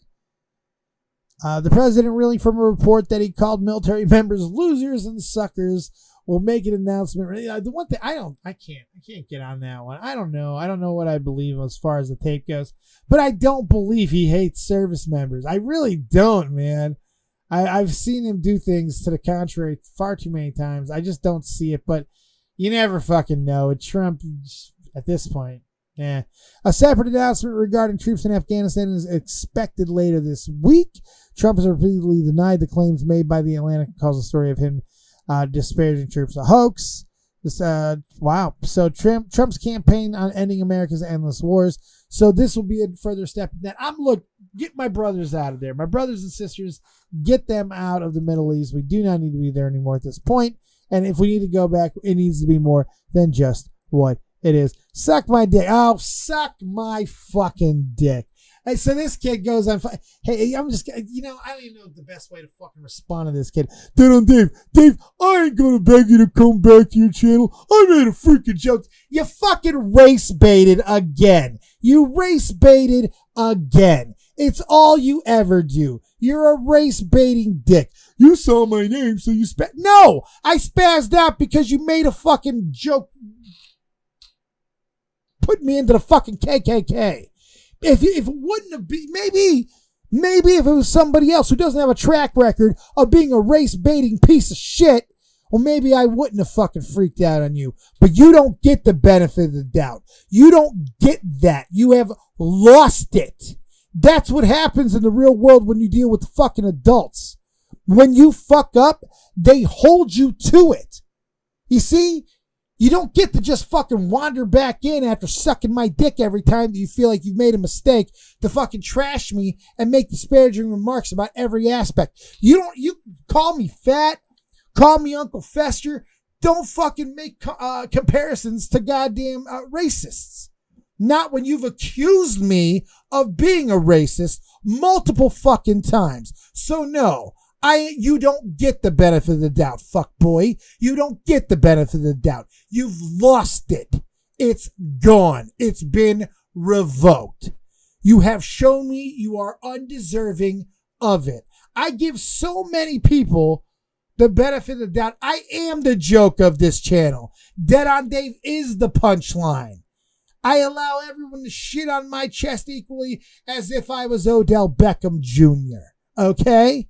The president, reeling from a report that he called military members losers and suckers, will make an announcement. The one thing I can't get on that one. I don't know what I believe as far as the tape goes, but I don't believe he hates service members. I really don't, man. I've seen him do things to the contrary far too many times. I just don't see it, but you never fucking know. Trump, at this point, yeah. A separate announcement regarding troops in Afghanistan is expected later this week. Trump has repeatedly denied the claims made by the Atlantic and calls the story of him disparaging troops a hoax. Wow. So Trump's campaign on ending America's endless wars. So this will be a further step in that. Get my brothers out of there. My brothers and sisters, get them out of the Middle East. We do not need to be there anymore at this point. And if we need to go back, it needs to be more than just what it is. Suck my dick. Oh, suck my fucking dick. And so this kid goes on. Hey, I'm just, I don't even know the best way to fucking respond to this kid. Dave, I ain't gonna beg you to come back to your channel. I made a freaking joke. You fucking race baited again. It's all you ever do. You're a race baiting dick. You saw my name, so you No, I spazzed out because you made a fucking joke. Put me into the fucking KKK. If it wouldn't have been, maybe if it was somebody else who doesn't have a track record of being a race baiting piece of shit, well, maybe I wouldn't have fucking freaked out on you. But you don't get the benefit of the doubt. You don't get that. You have lost it. That's what happens in the real world when you deal with fucking adults. When you fuck up, they hold you to it. You see? You don't get to just fucking wander back in after sucking my dick every time that you feel like you've made a mistake to fucking trash me and make disparaging remarks about every aspect. You call me fat, call me Uncle Fester. Don't fucking make comparisons to goddamn racists. Not when you've accused me of being a racist multiple fucking times. So no, you don't get the benefit of the doubt, fuck boy. You don't get the benefit of the doubt. You've lost it. It's gone. It's been revoked. You have shown me you are undeserving of it. I give so many people the benefit of the doubt. I am the joke of this channel. DEADONDAVE is the punchline. I allow everyone to shit on my chest equally as if I was Odell Beckham Jr. Okay?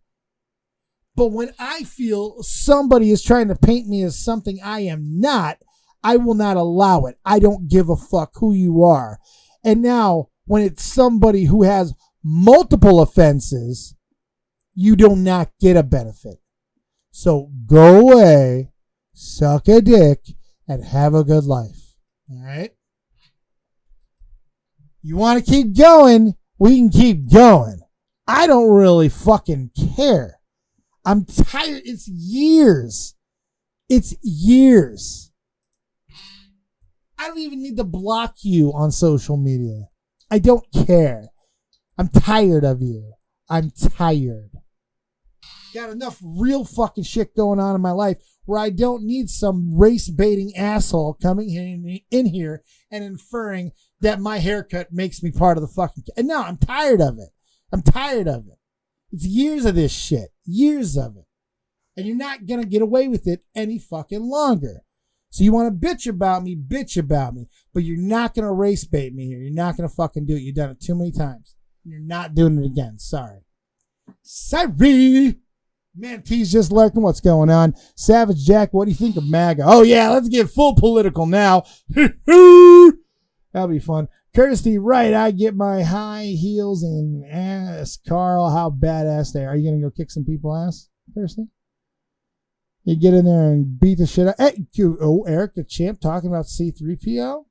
But when I feel somebody is trying to paint me as something I am not, I will not allow it. I don't give a fuck who you are. And now, when it's somebody who has multiple offenses, you do not get a benefit. So go away, suck a dick, and have a good life. All right? You want to keep going? We can keep going. I don't really fucking care. I'm tired. It's years. It's years. I don't even need to block you on social media. I don't care. I'm tired of you. I'm tired. Got enough real fucking shit going on in my life where I don't need some race baiting asshole coming in here and inferring that my haircut makes me part of the fucking... And no, I'm tired of it. I'm tired of it. It's years of this shit. Years of it. And you're not going to get away with it any fucking longer. So you want to bitch about me, but you're not going to race bait me here. You're not going to fucking do it. You've done it too many times. You're not doing it again. Sorry. Sorry. Man, T's just lurking. What's going on? Savage Jack, what do you think of MAGA? Oh, yeah, let's get full political now. That'll be fun. Kirsty, right, I get my high heels and ask Carl how badass they are. Are you going to go kick some people's ass, Kirsty? You get in there and beat the shit out. Hey, Eric the Champ talking about C3PO?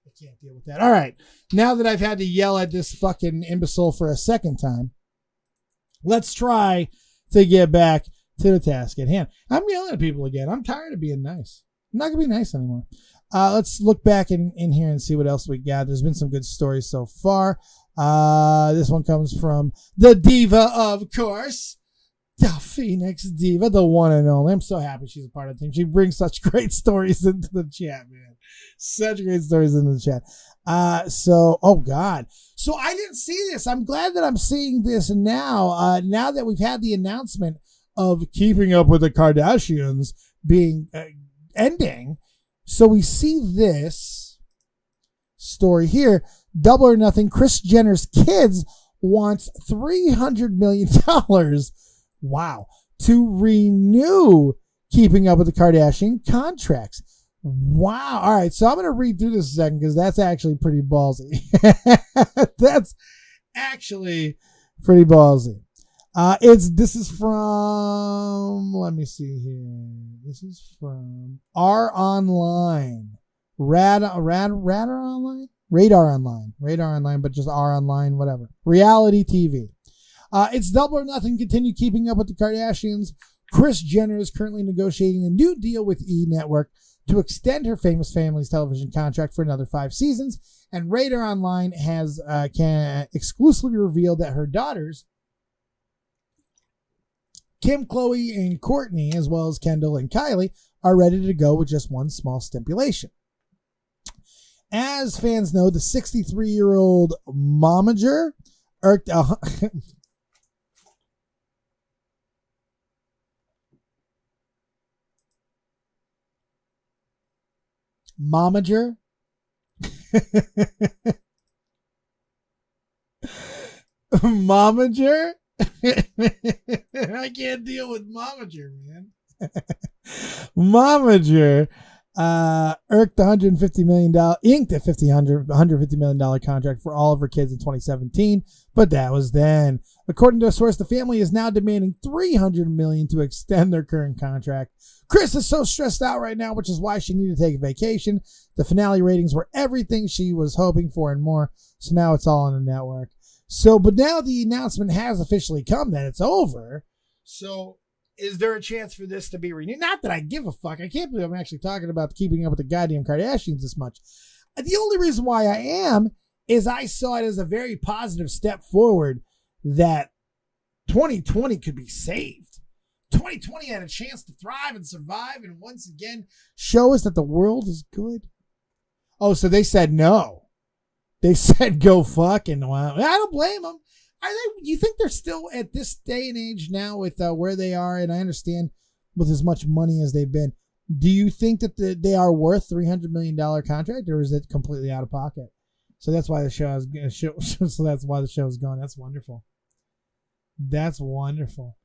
I can't deal with that. All right, now that I've had to yell at this fucking imbecile for a second time, let's try to get back to the task at hand. I'm yelling at people again. I'm tired of being nice. I'm not going to be nice anymore. Let's look back in here and see what else we got. There's been some good stories so far. This one comes from the diva, of course. The Phoenix Diva, the one and only. I'm so happy she's a part of the team. She brings such great stories into the chat, man. Such great stories into the chat. Oh God. So I didn't see this. I'm glad that I'm seeing this now. Now that we've had the announcement of Keeping Up with the Kardashians being ending. So we see this story here. Double or Nothing. Kris Jenner's kids wants $300 million. Wow. To renew Keeping Up with the Kardashian contracts. Wow. All right. So I'm going to read through this a second because that's actually pretty ballsy. That's actually pretty ballsy. This is from, let me see here. This is from R Online. Radar Online? Radar Online, but just R Online, whatever. Reality TV. It's Double or Nothing. Continue Keeping Up with the Kardashians. Kris Jenner is currently negotiating a new deal with E! Network to extend her famous family's television contract for another 5 seasons. And Radar Online has can exclusively revealed that her daughters, Kim, Khloe, and Kourtney, as well as Kendall and Kylie, are ready to go with just one small stipulation. As fans know, the 63-year-old momager irked Momager. Momager. I can't deal with Momager, man. Momager irked $150 million, inked a $150 million contract for all of her kids in 2017, but that was then. According to a source, the family is now demanding $300 million to extend their current contract. Chris is so stressed out right now, which is why she needed to take a vacation. The finale ratings were everything she was hoping for and more, so now it's all on the network. So, but now the announcement has officially come that it's over. So, is there a chance for this to be renewed? Not that I give a fuck. I can't believe I'm actually talking about keeping up with the goddamn Kardashians this much. The only reason why I am is I saw it as a very positive step forward that 2020 could be saved. 2020 had a chance to thrive and survive and once again show us that the world is good. Oh, so they said no. They said go fucking well. I don't blame them. You think they're still at this day and age now with where they are? And I understand with as much money as they've been. Do you think that they are worth $300 million contract, or is it completely out of pocket? So that's why the show is so that's why the show is going. That's wonderful. That's wonderful.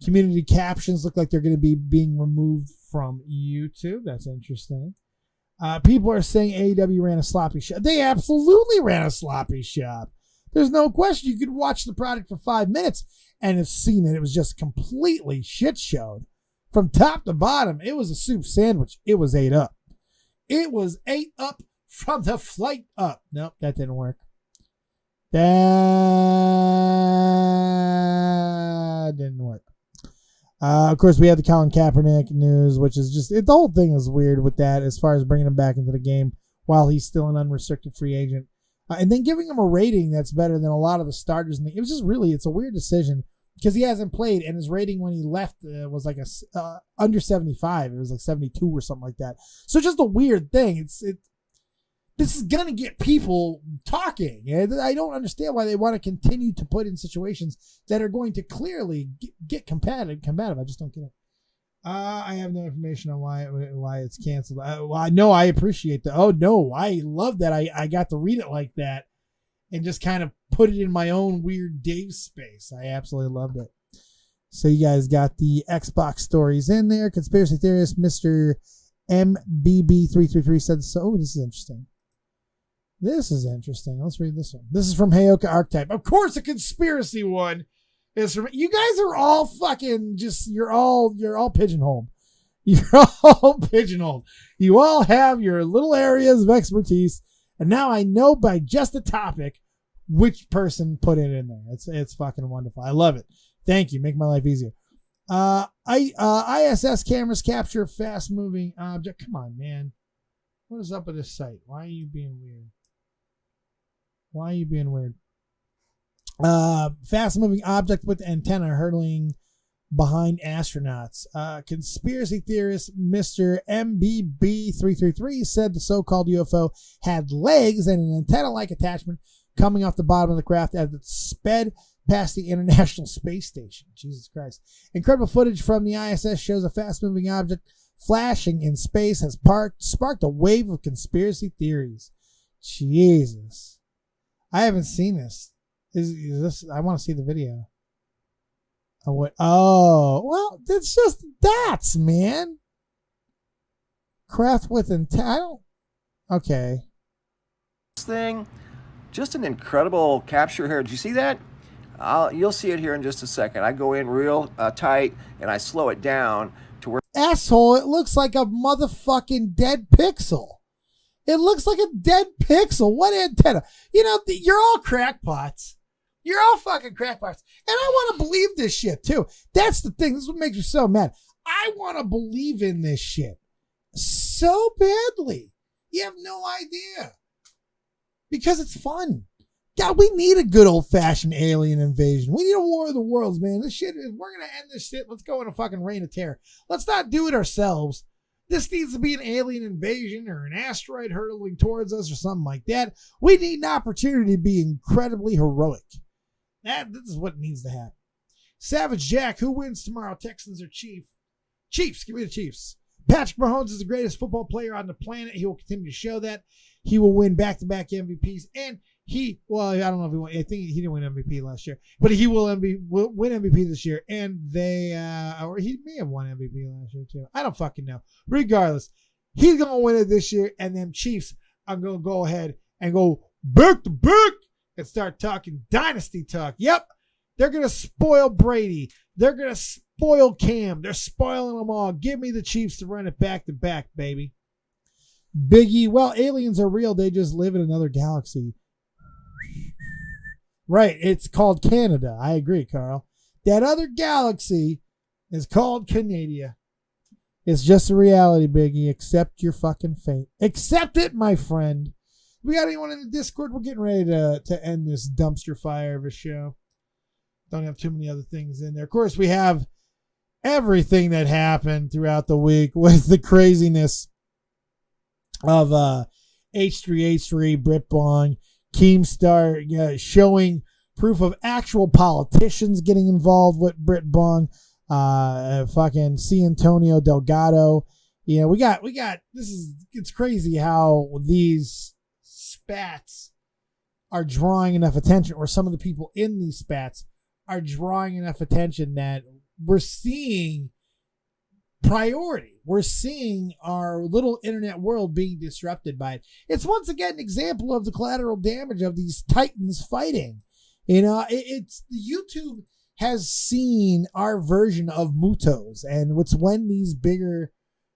Community captions look like they're going to be being removed from YouTube. That's interesting. People are saying AEW ran a sloppy shop. They absolutely ran a sloppy shop. There's no question. You could watch the product for 5 minutes and have seen it. It was just completely shit-showed. From top to bottom, it was a soup sandwich. It was ate up. It was ate up from the flight up. Nope, that didn't work. That didn't work. Of course, we had the Colin Kaepernick news, which is just, the whole thing is weird with that as far as bringing him back into the game while he's still an unrestricted free agent. And then giving him a rating that's better than a lot of the starters. It was just really, it's a weird decision because he hasn't played, and his rating when he left was like under 75. It was like 72 or something like that. So just a weird thing. This is going to get people talking. I don't understand why they want to continue to put in situations that are going to clearly get combative. I just don't get it. I have no information on why it's canceled. I appreciate that. Oh, no, I love that. I got to read it like that and just kind of put it in my own weird Dave space. I absolutely loved it. So you guys got the Xbox stories in there. Conspiracy theorist Mr. MBB333 said so. Oh, this is interesting. Let's read this one. This is from Heyoka Archetype. Of course, a conspiracy one is from. You guys are all fucking just. You're all pigeonholed. You're all pigeonholed. You all have your little areas of expertise, and now I know by just a topic which person put it in there. It's fucking wonderful. I love it. Thank you. Make my life easier. ISS cameras capture fast moving object. Come on, man. What is up with this site? Why are you being weird? Fast moving object with antenna hurtling behind astronauts. Conspiracy theorist Mr. MBB333 said the so-called UFO had legs and an antenna-like attachment coming off the bottom of the craft as it sped past the International Space Station. Jesus Christ. Incredible footage from the ISS shows a fast-moving object flashing in space has sparked a wave of conspiracy theories. Jesus. I haven't seen this. Is this? I want to see the video. Oh, well, it's just dots, man. Craft with intent. Okay. This thing, just an incredible capture here. Did you see that? You'll see it here in just a second. I go in real tight and I slow it down to where. Asshole, it looks like a motherfucking dead pixel. It looks like a dead pixel. What antenna? You're all crackpots. You're all fucking crackpots. And I want to believe this shit too. That's the thing. This is what makes me so mad. I want to believe in this shit so badly. You have no idea. Because it's fun. God, we need a good old-fashioned alien invasion. We need a war of the worlds, man. This shit, if we're going to end this shit, let's go in a fucking reign of terror. Let's not do it ourselves. This needs to be an alien invasion or an asteroid hurtling towards us or something like that. We need an opportunity to be incredibly heroic. This is what needs to happen. Savage Jack, who wins tomorrow? Texans or Chiefs? Chiefs. Give me the Chiefs. Patrick Mahomes is the greatest football player on the planet. He will continue to show that. He will win back-to-back MVPs. And I don't know if he won. I think he didn't win MVP last year. But he will win MVP this year. And or he may have won MVP last year too. I don't fucking know. Regardless, he's going to win it this year. And them Chiefs are going to go ahead and go back to back and start talking dynasty talk. Yep. They're going to spoil Brady. They're going to spoil Cam. They're spoiling them all. Give me the Chiefs to run it back to back, baby. Biggie, well, aliens are real. They just live in another galaxy. Right. It's called Canada. I agree, Carl. That other galaxy is called Canada. It's just a reality, Biggie. Accept your fucking fate. Accept it, my friend. We got anyone in the Discord? We're getting ready to end this dumpster fire of a show. Don't have too many other things in there. Of course, we have everything that happened throughout the week with the craziness of H3H3, Brit Bong, Keemstar showing proof of actual politicians getting involved with Brit Bong, fucking C. Antonio Delgado. You know, we got it's crazy how these spats are drawing enough attention, or some of the people in these spats are drawing enough attention that we're seeing priority. We're seeing our little internet world being disrupted by it. It's once again an example of the collateral damage of these titans fighting. You know, it's YouTube has seen our version of Mutos, and it's when these bigger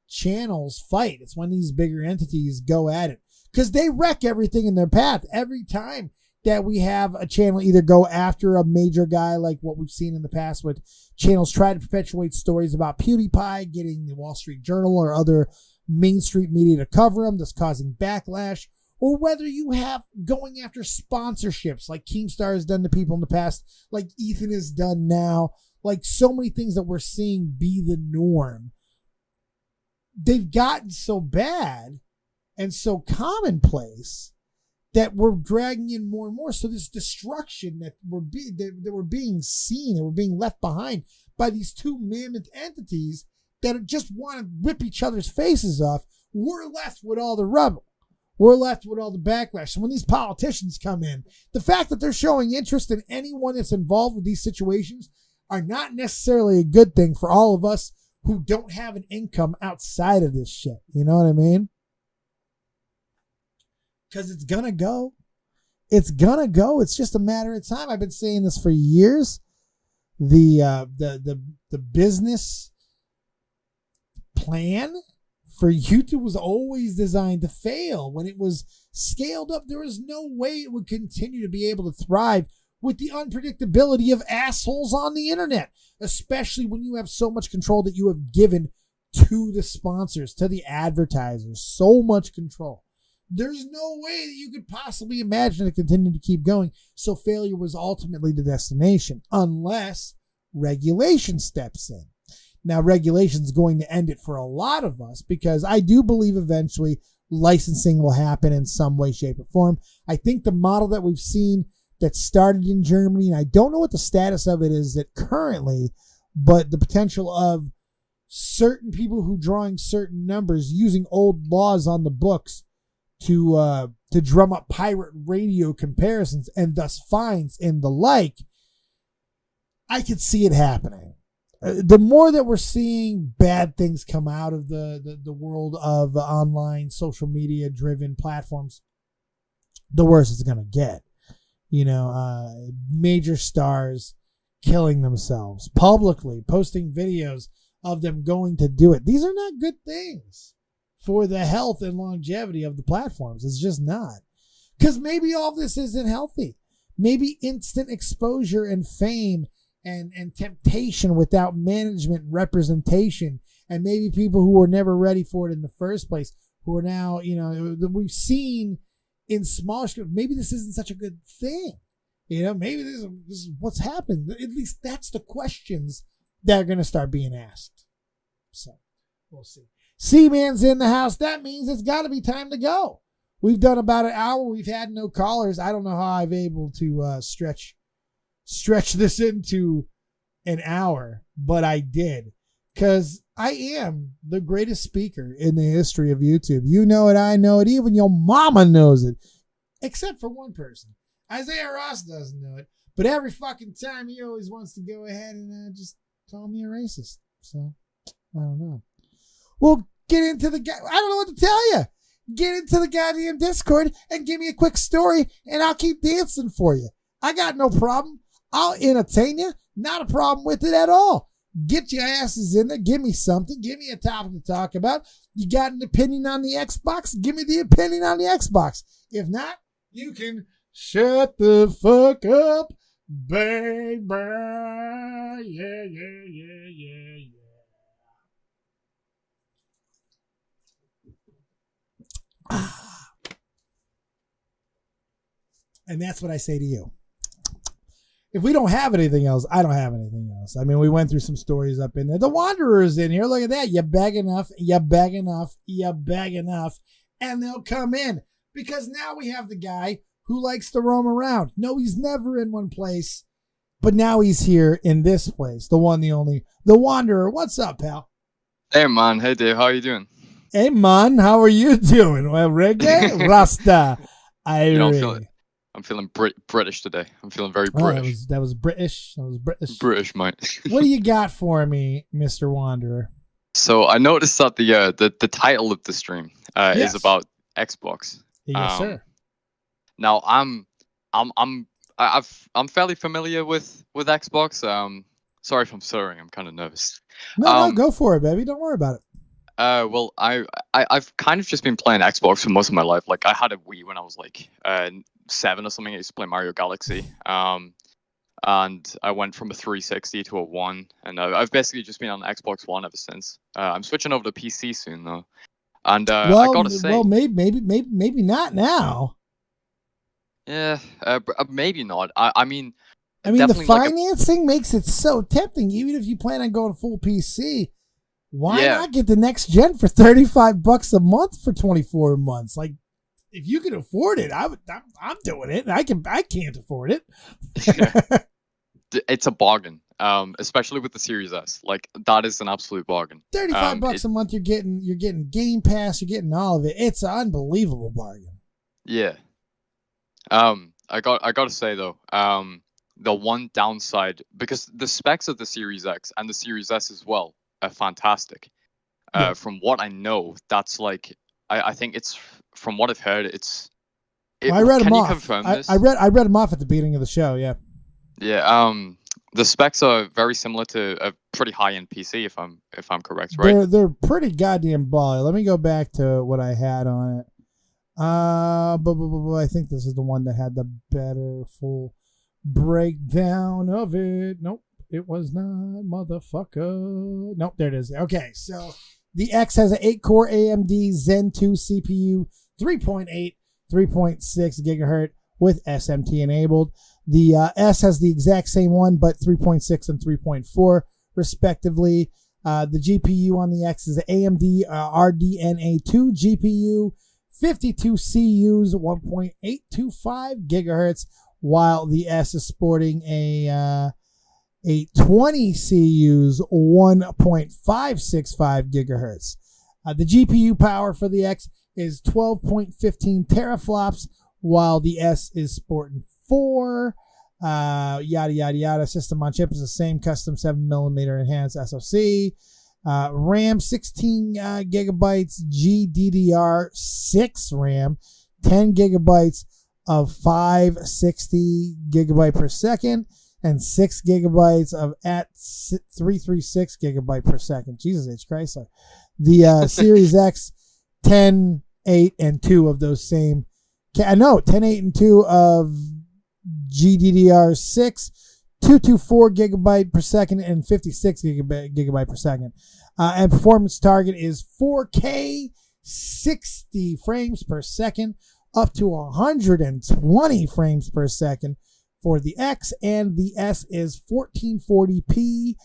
channels fight. It's when these bigger entities go at it, because they wreck everything in their path every time that we have a channel either go after a major guy, like what we've seen in the past with channels try to perpetuate stories about PewDiePie getting the Wall Street Journal or other mainstream media to cover them, that's causing backlash, or whether you have going after sponsorships like Keemstar has done to people in the past, like Ethan has done now, like so many things that we're seeing be the norm. They've gotten so bad and so commonplace that we're dragging in more and more. So this destruction that we're being seen and we're being left behind by these two mammoth entities that just want to rip each other's faces off, we're left with all the rubble. We're left with all the backlash. So when these politicians come in, the fact that they're showing interest in anyone that's involved with these situations are not necessarily a good thing for all of us who don't have an income outside of this shit. You know what I mean? Because it's gonna go. It's gonna go. It's just a matter of time. I've been saying this for years. The business plan for YouTube was always designed to fail. When it was scaled up, there was no way it would continue to be able to thrive with the unpredictability of assholes on the internet, especially when you have so much control that you have given to the sponsors, to the advertisers, so much control. There's no way that you could possibly imagine to continue to keep going. So failure was ultimately the destination, unless regulation steps in. Now, regulation is going to end it for a lot of us, because I do believe eventually licensing will happen in some way, shape, or form. I think the model that we've seen that started in Germany, and I don't know what the status of it is that currently, but the potential of certain people who drawing certain numbers using old laws on the books to drum up pirate radio comparisons and thus fines and the like, I could see it happening. The more that we're seeing bad things come out of the world of online social media driven platforms, the worse it's going to get. You know, major stars killing themselves publicly, posting videos of them going to do it. These are not good things for the health and longevity of the platforms. It's just not. Because maybe all this isn't healthy. Maybe instant exposure and fame and temptation without management and representation, and maybe people who were never ready for it in the first place, who are now, you know, we've seen in small scale, maybe this isn't such a good thing. You know, maybe this is what's happening. At least that's the questions that are going to start being asked. So we'll see. C-Man's in the house. That means it's got to be time to go. We've done about an hour. We've had no callers. I don't know how I've able to stretch stretch this into an hour, but I did because I am the greatest speaker in the history of YouTube. You know it, I know it, even your mama knows it, except for one person. Isaiah Ross doesn't know it, but every fucking time he always wants to go ahead and just call me a racist. So I don't know. Well, get into the I don't know what to tell you. Get into the goddamn Discord and give me a quick story, and I'll keep dancing for you. I got no problem. I'll entertain you. Not a problem with it at all. Get your asses in there. Give me something. Give me a topic to talk about. You got an opinion on the Xbox? Give me the opinion on the Xbox. If not, you can shut the fuck up, baby. Yeah, yeah, yeah, yeah, yeah. And that's what I say to you. If we don't have anything else, I don't have anything else. I mean, we went through some stories up in there. The Wanderer's in here. Look at that. You beg enough, you beg enough, you beg enough, and they'll come in. Because now we have the guy who likes to roam around. No, he's never in one place, but now he's here in this place. The one, the only, the Wanderer. What's up, pal? Hey, man. Hey, Dave. How are you doing? Hey, man. How are you doing? Well, reggae, Rasta. I'm feeling British today. I'm feeling very British. That was British. That was British. British, mate. What do you got for me, Mr. Wanderer? So I noticed that the title of the stream Yes. is about Xbox. Yes, sir. Now I'm fairly familiar with Xbox. Sorry if I'm stuttering. I'm kind of nervous. No, go for it, baby. Don't worry about it. Well, I've kind of just been playing Xbox for most of my life. Like I had a Wii when I was like 7 or something. I used to play Mario Galaxy. And I went from a 360 to a 1, and I've basically just been on Xbox One ever since. I'm switching over to PC soon though, and I gotta say, maybe not now. Yeah, maybe not. I mean, the financing makes it so tempting. Even if you plan on going full PC, why not get the next gen for $35 a month for 24 months? Like, if you can afford it, I'm doing it. I can't afford it. It's a bargain, especially with the Series S. Like, that is an absolute bargain. $35 a month. You're getting Game Pass. You're getting all of it. It's an unbelievable bargain. Yeah. I gotta say though, the one downside, because the specs of the Series X and the Series S as well are fantastic. Yeah. From what I know, that's like, I think it's, from what I've heard, I read them off. Can you confirm this? I read them off at the beginning of the show. Yeah. Yeah. The specs are very similar to a pretty high-end PC, if I'm correct, right? They're pretty goddamn baller. Let me go back to what I had on it. I think this is the one that had the better full breakdown of it. Nope, it was not, motherfucker. Nope, there it is. Okay, so the X has an 8-core AMD Zen 2 CPU, 3.8, 3.6 gigahertz with SMT enabled. The S has the exact same one, but 3.6 and 3.4 respectively. The GPU on the X is an AMD RDNA2 GPU, 52 CUs, 1.825 gigahertz, while the S is sporting a 20 CUs, 1.565 gigahertz. The GPU power for the X is 12.15 teraflops, while the S is sporting 4. Yada yada yada. System on chip is the same, custom 7mm enhanced SoC. RAM 16 gigabytes, GDDR6 RAM, 10 gigabytes of 560 gigabyte per second, and 6 gigabytes of at 336 gigabyte per second. Jesus H. Chrysler. The Series X, 10, 8, and 2 of those same. 10, 8, and 2 of GDDR6, 224 gigabyte per second, and 56 gigabyte per second. And performance target is 4K 60 frames per second up to 120 frames per second for the X, and the S is 1440p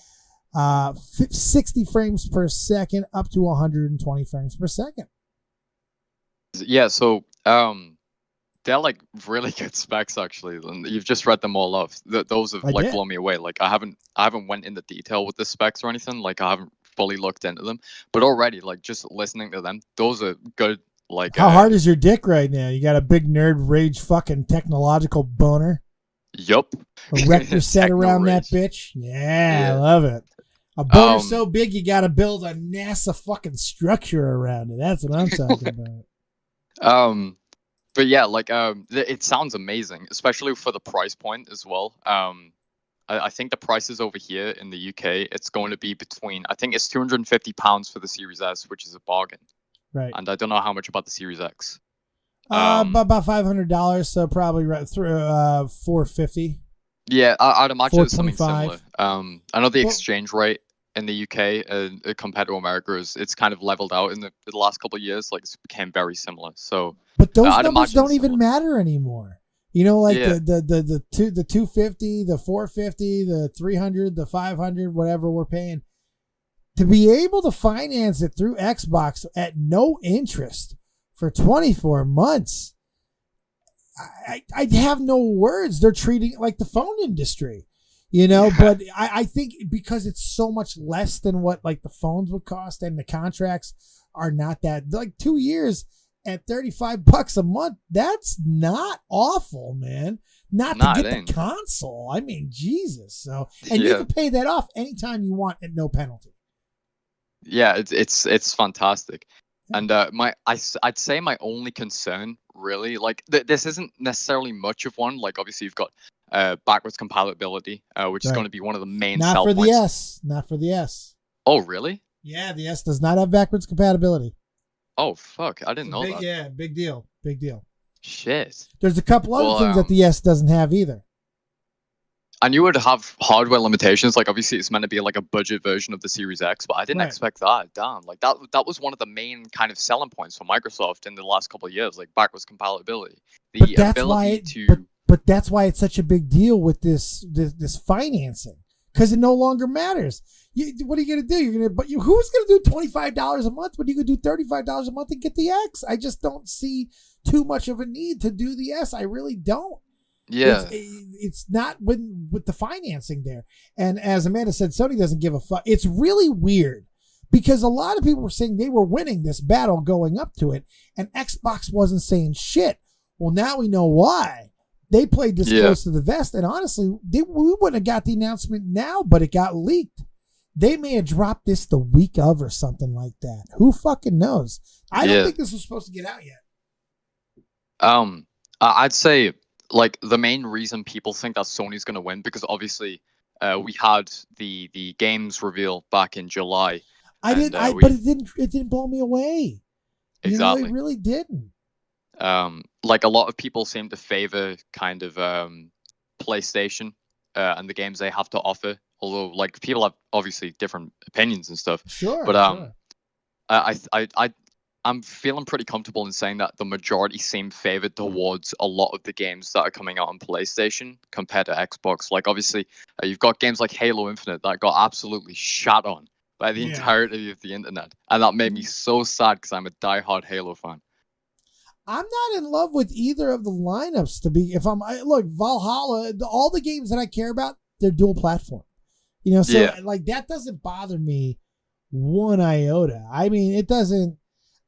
60 frames per second up to 120 frames per second. Yeah, so they're like really good specs actually, and you've just read them all off. Those have I like did. blown me away. Like I haven't went into detail with the specs or anything. Like I haven't fully looked into them, but already like just listening to them, those are good. Like How hard is your dick right now? You got a big nerd rage fucking technological boner? Yup. A rector set Techno around that rage. bitch? Yeah, I Yeah. love it. A boner Um, so big you got to build a NASA fucking structure around it. That's what I'm talking about. But yeah, like it sounds amazing, especially for the price point as well. I think the prices over here in the UK, it's going to be between, I think it's £250 for the Series S, which is a bargain. Right. And I don't know how much about the Series X. About $500, so probably right through $450. Yeah, I'd imagine it's something similar. $425. I know the Well- exchange rate in the UK compared to America it's kind of leveled out in the last couple of years. Like it's became very similar. So, But those I'd numbers imagine don't even similar. matter anymore. You know, like Yeah. the 250, the 450, the 300, the 500, whatever we're paying, to be able to finance it through Xbox at no interest for 24 months. I have no words. They're treating it like the phone industry, you know, but I think because it's so much less than what like the phones would cost and the contracts are not that, like 2 years at $35 a month. That's not awful, man. Not Nah, to it get ain't. the console. I mean, Jesus. So, and you Yeah. can pay that off anytime you want at no penalty. Yeah, it's fantastic. And I'd say my only concern really, like this isn't necessarily much of one. Like obviously you've got backwards compatibility, which is Right. going to be one of the main Not sell for points. the S. Not for the S. Oh really? Yeah, the S does not have backwards compatibility. Oh fuck, I didn't know that. Yeah, big deal. Big deal. Shit. There's a couple other Well, things that the S doesn't have either. I knew it would have hardware limitations. Like obviously it's meant to be like a budget version of the Series X, but I didn't Right. expect that. Damn, like that was one of the main kind of selling points for Microsoft in the last couple of years, like backwards compatibility. The But that's why ability it, to but that's why it's such a big deal with this financing, because it no longer matters. What are you gonna do? Who's gonna do $25 a month when you could do $35 a month and get the X? I just don't see too much of a need to do the S. I really don't. yeah. It's not with the financing there. And as Amanda said, Sony doesn't give a fuck. It's really weird because a lot of people were saying they were winning this battle going up to it, and Xbox wasn't saying shit. Well, now we know why. They played this Yeah. close to the vest, and honestly, we wouldn't have got the announcement now, but it got leaked. They may have dropped this the week of or something like that. Who fucking knows? I don't Yeah. think this was supposed to get out yet. I'd say like the main reason people think that Sony's going to win because obviously we had the games reveal back in July. But it didn't blow me away. Exactly. You know, it really didn't. Like a lot of people seem to favor kind of PlayStation and the games they have to offer. Although like people have obviously different opinions and stuff. Sure. But sure. I'm feeling pretty comfortable in saying that the majority seem favored towards a lot of the games that are coming out on PlayStation compared to Xbox. Like obviously, you've got games like Halo Infinite that got absolutely shot on by the Yeah. entirety of the internet, and that made me so sad because I'm a diehard Halo fan. I'm not in love with either of the lineups. Look, Valhalla, all the games that I care about, they're dual platform. You know, so Yeah. like that doesn't bother me one iota. I mean, it doesn't.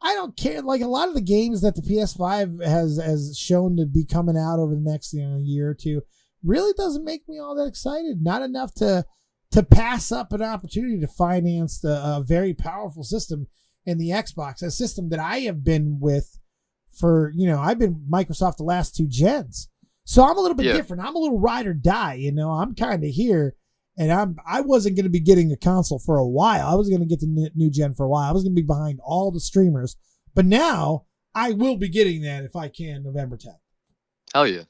I don't care. Like a lot of the games that the PS5 has shown to be coming out over the next year or two, really doesn't make me all that excited. Not enough to pass up an opportunity to finance a very powerful system in the Xbox, a system that I have been with for, I've been Microsoft the last 2 gens. So I'm a little bit different. I'm a little ride or die, I'm kind of here, and I wasn't going to be getting a console for a while. I was going to get the new gen for a while. I was going to be behind all the streamers, but now I will be getting that if I can November 10th. Hell yeah.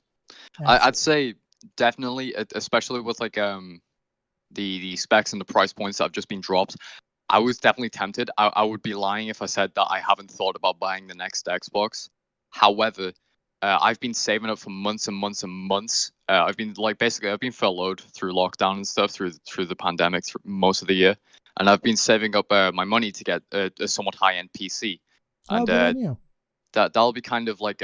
I'd say definitely, especially with like the specs and the price points that have just been dropped. I was definitely tempted. I would be lying if I said that I haven't thought about buying the next Xbox. However, I've been saving up for months and months and months. I've been furloughed through lockdown and stuff through the pandemic through most of the year, and I've been saving up my money to get a somewhat high-end PC. And Good on you. that'll be kind of like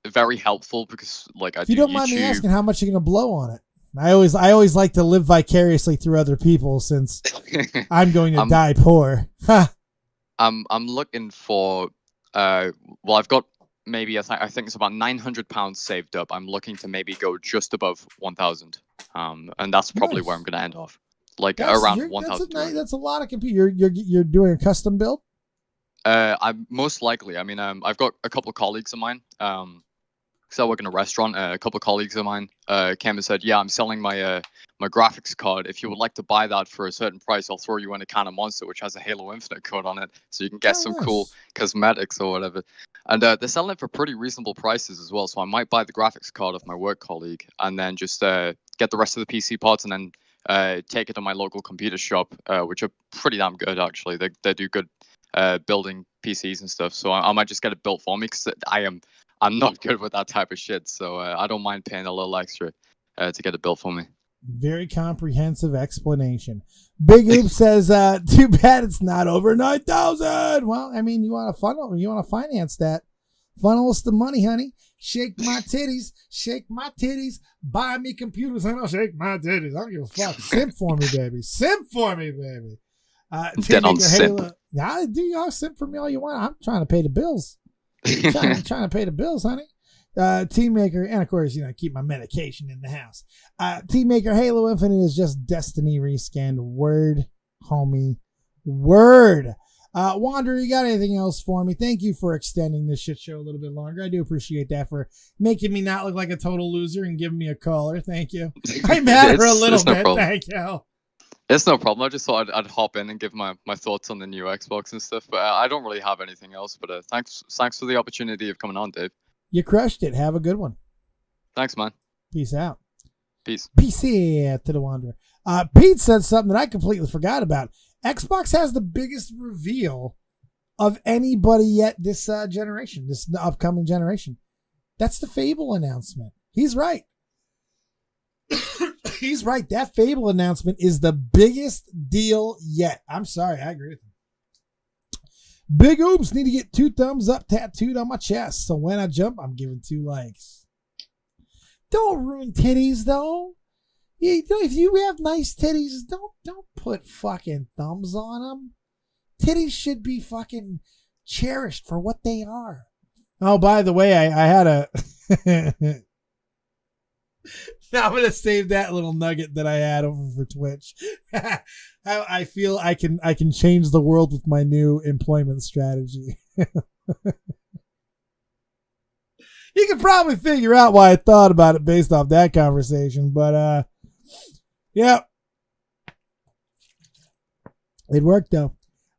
very helpful because like I If you do don't mind me YouTube. asking, how much are you going to blow on it? I always like to live vicariously through other people since I'm going to die poor. I'm looking for well, I've got maybe I think it's about £900 saved up. I'm looking to maybe go just above 1,000, and that's probably where I'm going to end off, like around 1,000. That's a lot of computer. You're doing a custom build. I'm most likely. I mean, I've got a couple of colleagues of mine. Because I work in a restaurant, a couple of colleagues of mine came and said, "Yeah, I'm selling my my graphics card. If you would like to buy that for a certain price, I'll throw you in a can of Monster, which has a Halo Infinite code on it, so you can get some cool cosmetics or whatever." And they're selling it for pretty reasonable prices as well. So I might buy the graphics card of my work colleague and then just get the rest of the PC parts and then take it to my local computer shop, which are pretty damn good actually. They do good building PCs and stuff. So I might just get it built for me because I'm not good with that type of shit, so I don't mind paying a little extra to get it built for me. Very comprehensive explanation. Big Oop says, too bad it's not over 9,000. Well, I mean, you want to finance that. Funnel us the money, honey. Shake my titties. Shake my titties. Buy me computers and I'll shake my titties. I don't give a fuck. Simp for me, baby. Simp for me, baby. Dead on simp. Yeah, do y'all simp for me all you want. I'm trying to pay the bills. trying to pay the bills, honey. Team Maker, and of course, keep my medication in the house. Team Maker, Halo Infinite is just Destiny rescanned. Word, homie. Word. Wanderer, you got anything else for me? Thank you for extending this shit show a little bit longer. I do appreciate that, for making me not look like a total loser and giving me a caller. Thank you. I matter a little bit. No Thank you. It's no problem. I just thought I'd hop in and give my thoughts on the new Xbox and stuff. But I don't really have anything else. But thanks for the opportunity of coming on, Dave. You crushed it. Have a good one. Thanks, man. Peace out. Peace. Peace out to the Wanderer. Pete said something that I completely forgot about. Xbox has the biggest reveal of anybody yet this generation, this upcoming generation. That's the Fable announcement. He's right. He's right. That Fable announcement is the biggest deal yet. I'm sorry. I agree with him. Big Oops need to get 2 thumbs up tattooed on my chest. So when I jump, I'm giving 2 likes. Don't ruin titties, though. If you have nice titties, don't put fucking thumbs on them. Titties should be fucking cherished for what they are. Oh, by the way, I had a... Now I'm going to save that little nugget that I had over for Twitch. I feel I can change the world with my new employment strategy. You can probably figure out why I thought about it based off that conversation, but yeah. It worked though.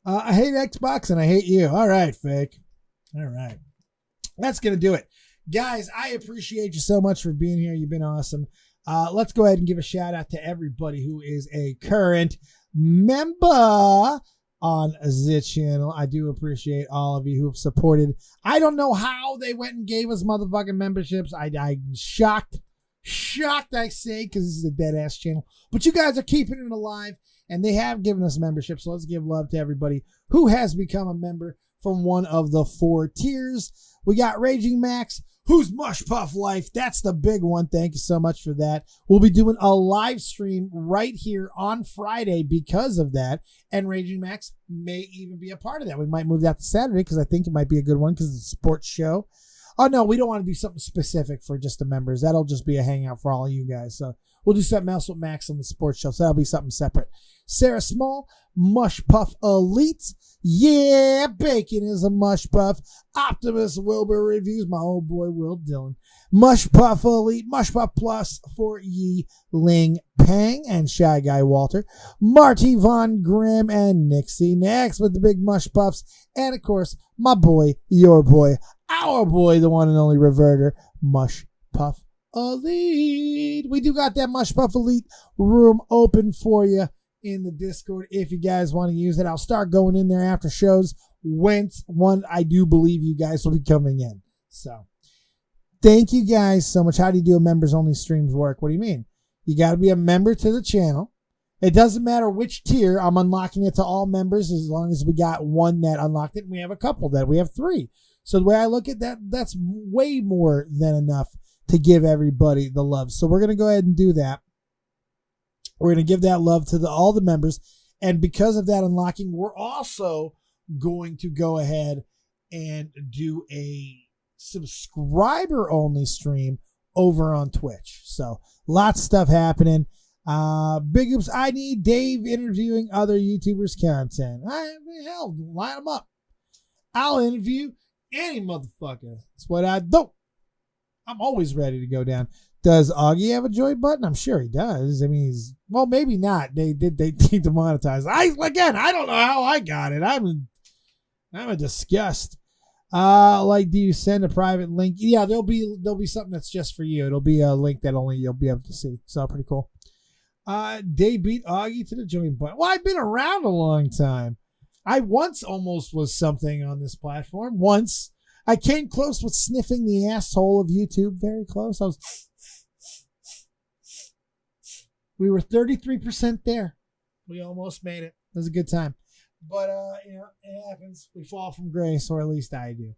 I hate Xbox and I hate you. All right, fake. All right. That's going to do it. Guys, I appreciate you so much for being here. You've been awesome. Let's go ahead and give a shout out to everybody who is a current member on the channel. I do appreciate all of you who have supported. I don't know how they went and gave us motherfucking memberships. I'm shocked, I say, because this is a dead ass channel. But you guys are keeping it alive, and they have given us memberships. So let's give love to everybody who has become a member from one of the 4 tiers. We got Raging Max, who's Mush Puff Life. That's the big one. Thank you so much for that. We'll be doing a live stream right here on Friday because of that. And Raging Max may even be a part of that. We might move that to Saturday because I think it might be a good one because it's a sports show. Oh, no, we don't want to do something specific for just the members. That'll just be a hangout for all of you guys. So we'll do something else with Max on the sports show. So that'll be something separate. Sarah Small, Mush Puff Elite. Yeah, Bacon is a Mush Puff. Optimus Wilbur reviews, my old boy Will Dillon. Mush Puff Elite, Mush Puff Plus for Yi Ling Pang and Shy Guy Walter. Marty Von Grimm and Nixie next with the big Mush Puffs. And of course, my boy, your boy, our boy, the one and only Reverter, Mush Puff Elite. We do got that Mush Puff Elite room open for you in the Discord if you guys want to use it. I'll start going in there after shows once I do believe you guys will be coming in. So thank you guys so much. How do you do a members only streams work? What do you mean? You got to be a member to the channel. It doesn't matter which tier. I'm unlocking it to all members as long as we got one that unlocked it. And we have a couple that we have 3. So the way I look at that, that's way more than enough to give everybody the love. So we're going to go ahead and do that. We're going to give that love to all the members. And because of that unlocking, we're also going to go ahead and do a subscriber only stream over on Twitch. So lots of stuff happening. Big oops. I need Dave interviewing other YouTubers content. Hell, line them up. I'll interview any motherfucker. That's what I do. I'm always ready to go down. Does Augie have a join button? I'm sure he does. I mean, well, maybe not. They demonetized. I don't know how I got it. I'm a disgust. Do you send a private link? Yeah, there'll be something that's just for you. It'll be a link that only you'll be able to see. So pretty cool. They beat Augie to the join button. Well, I've been around a long time. I once almost was something on this platform. Once I came close with sniffing the asshole of YouTube. Very close. We were 33% there. We almost made it. It was a good time. But, it happens. We fall from grace, or at least I do.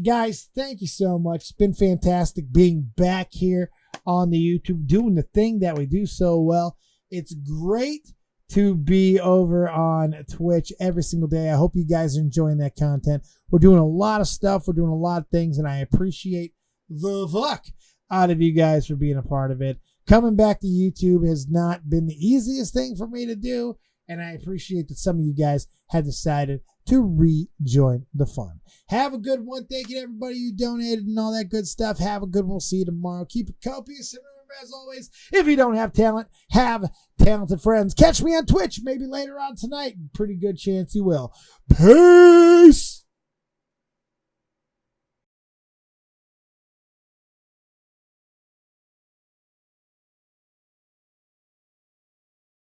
Guys, thank you so much. It's been fantastic being back here on the YouTube, doing the thing that we do so well. It's great to be over on Twitch every single day. I hope you guys are enjoying that content. We're doing a lot of stuff. We're doing a lot of things, and I appreciate the fuck out of you guys for being a part of it. Coming back to YouTube has not been the easiest thing for me to do, and I appreciate that some of you guys have decided to rejoin the fun. Have a good one. Thank you to everybody who donated and all that good stuff. Have a good one. We'll see you tomorrow. Keep it copious. And remember, as always, if you don't have talent, have talented friends. Catch me on Twitch maybe later on tonight. Pretty good chance you will. Peace.